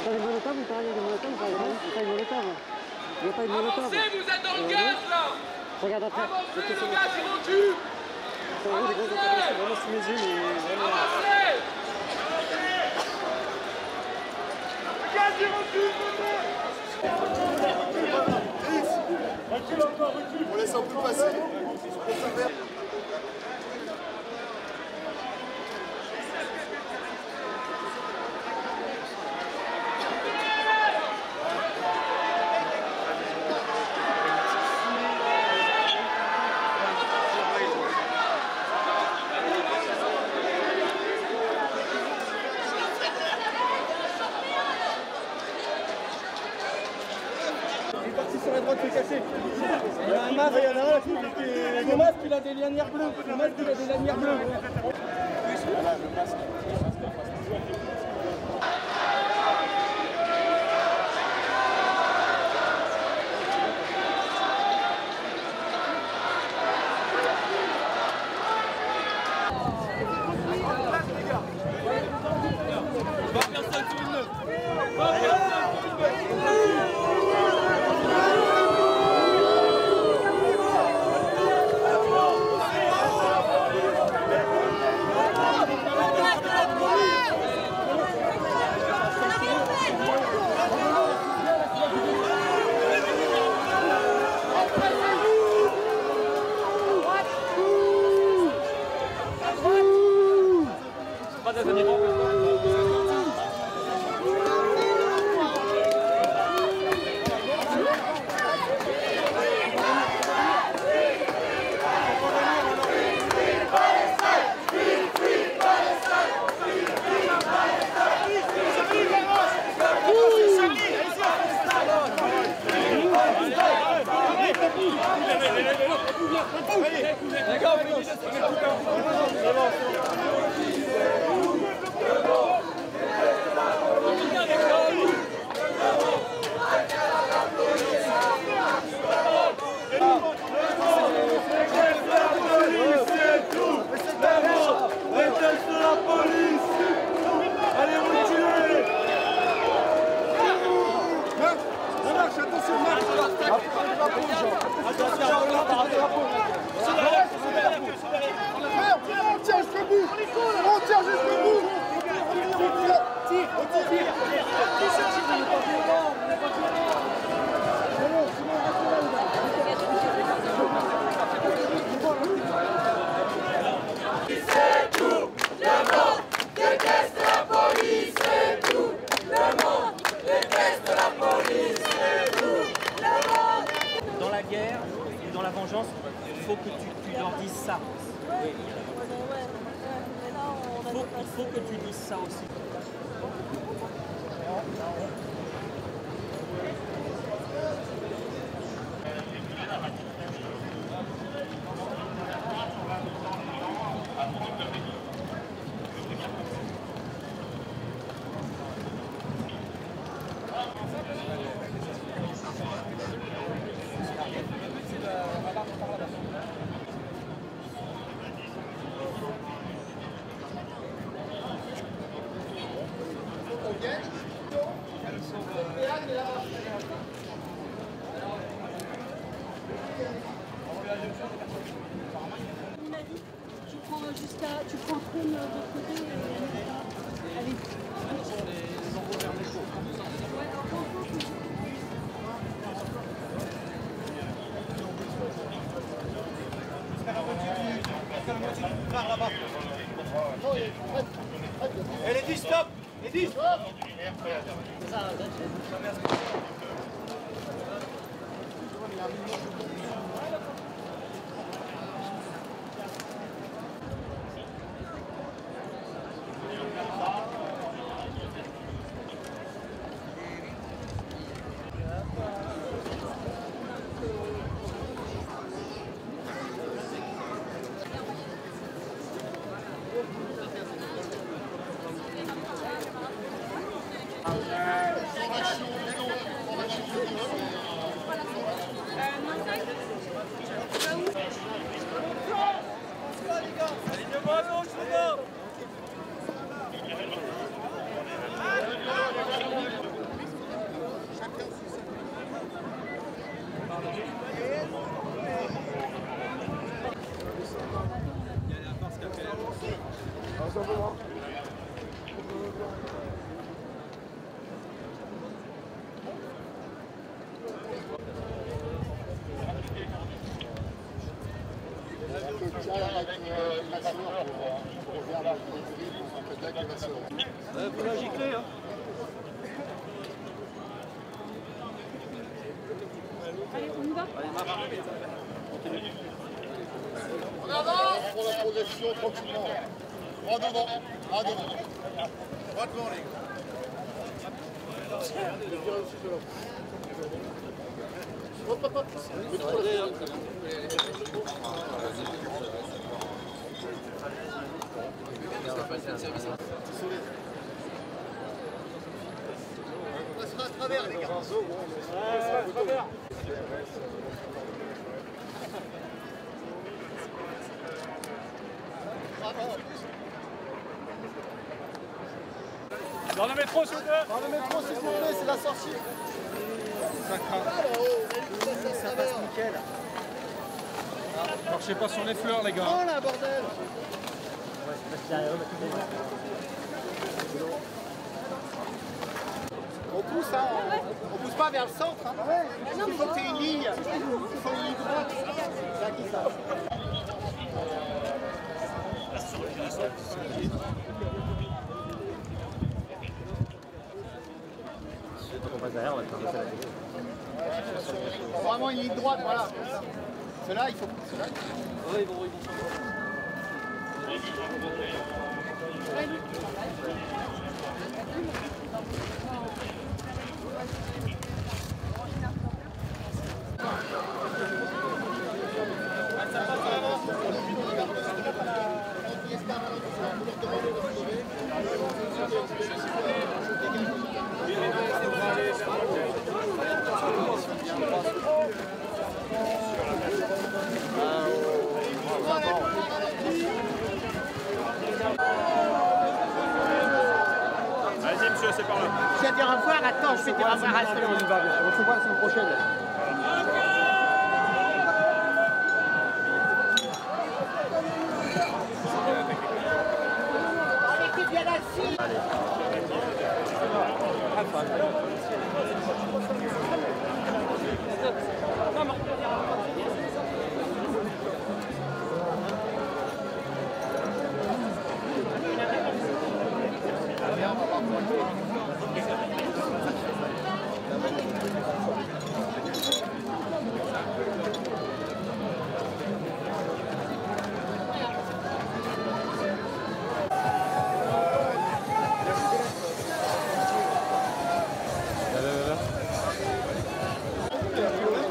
Molotov, vous parlez de Molotov, par exemple, il n'y a pas de Molotov. Il n'y a pas de Molotov. Avancez, vous êtes dans le gaz là. Regarde après. Avancez, le gaz, ils vont tuer. C'est vraiment sous mes yeux, mais vraiment... Avancez. Le gaz, ils vont tuer. Recule encore, recule. On laisse un peu passer. Sur la droite, c'est caché. Il y a un masque, il y en a un qui le masque, il a des lanières bleues. Le masque, il a des lanières bleues. Voilà, le masque. Dans la guerre ou dans la vengeance, il faut que tu leur dises ça. Il faut que tu dises ça aussi. Tu prends Trône de l'autre côté et allez. Elle est dit stop. Edith, stop. Vous la giclez, hein. Allez, on y va. Allez, marche. Continue. On avance pour la progression tranquillement. Droit devant, droit devant. Droit devant, les gars. Hop, hop, hop. On passera à travers, les gars. On passera à travers. Dans le métro, s'il vous plaît. Dans le métro, s'il vous plaît, c'est la sortie. Ça passe nickel. Marchez pas sur les fleurs, les gars. Oh là, bordel. On pousse, hein. On pousse pas vers le centre. Hein. Il faut que tu aies une ligne. Il faut une ligne droite. C'est à qui ça? On passe derrière, on va traverser la télé. Vraiment une ligne droite, voilà. Ceux-là, il faut. Ceux-là. Oui, ils vont. Vas-y, monsieur, c'est par là. Je vais dire au revoir, attends, je vais dire au revoir à ce moment. On se voit la semaine prochaine. Allez, t'es bien assis.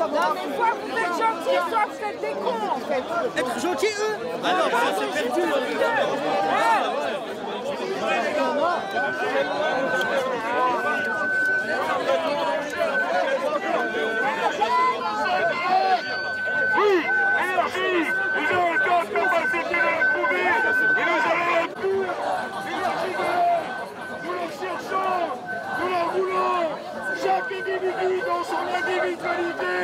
Non mais soit vous êtes gentils, soit vous êtes des cons en fait. Être gentils, eux? Ah non, c'est perdu. Oui, énergie, nous avons le temps de capacité de la prouver, et nous allons la pure, l'énergie de l'air, nous la cherchons, nous la roulons, chaque individu dans son individualité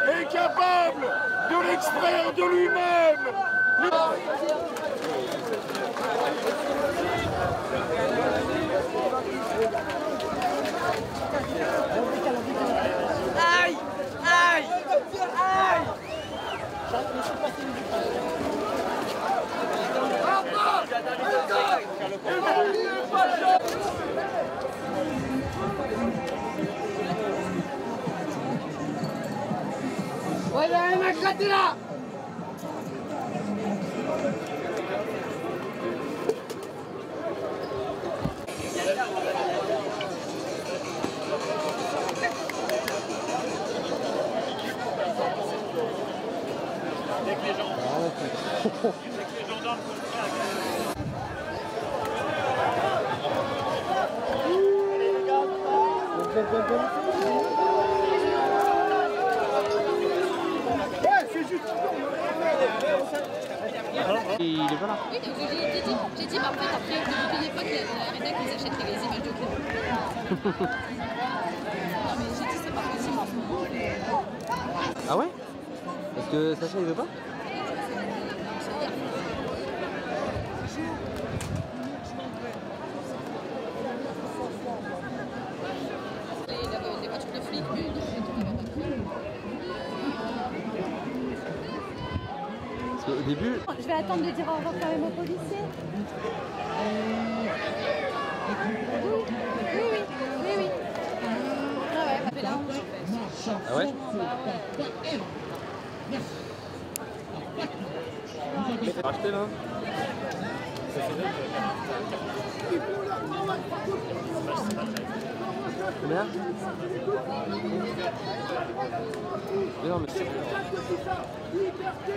est capable de l'extraire de lui-même. Aïe, aïe, aïe. Voilà, ma éclaté là. Dès que les gendarmes sont Il est pas là. Oui, donc j'ai dit, bah, en fait, après, n'oubliez pas que la rédac nous achèterait les images de club. Non, mais j'ai dit, c'est pas possible en ce moment. Ah ouais? Parce que Sacha il veut pas? Les voitures de flics, mais non, on n'avait pas pris. Parce qu'au début... Je vais attendre de dire au revoir quand même aux policiers. Oui. Ah ouais, ça fait la honte en fait. Ah ouais? T'as racheté là? Combien? Mais non, mais c'est... Liberté!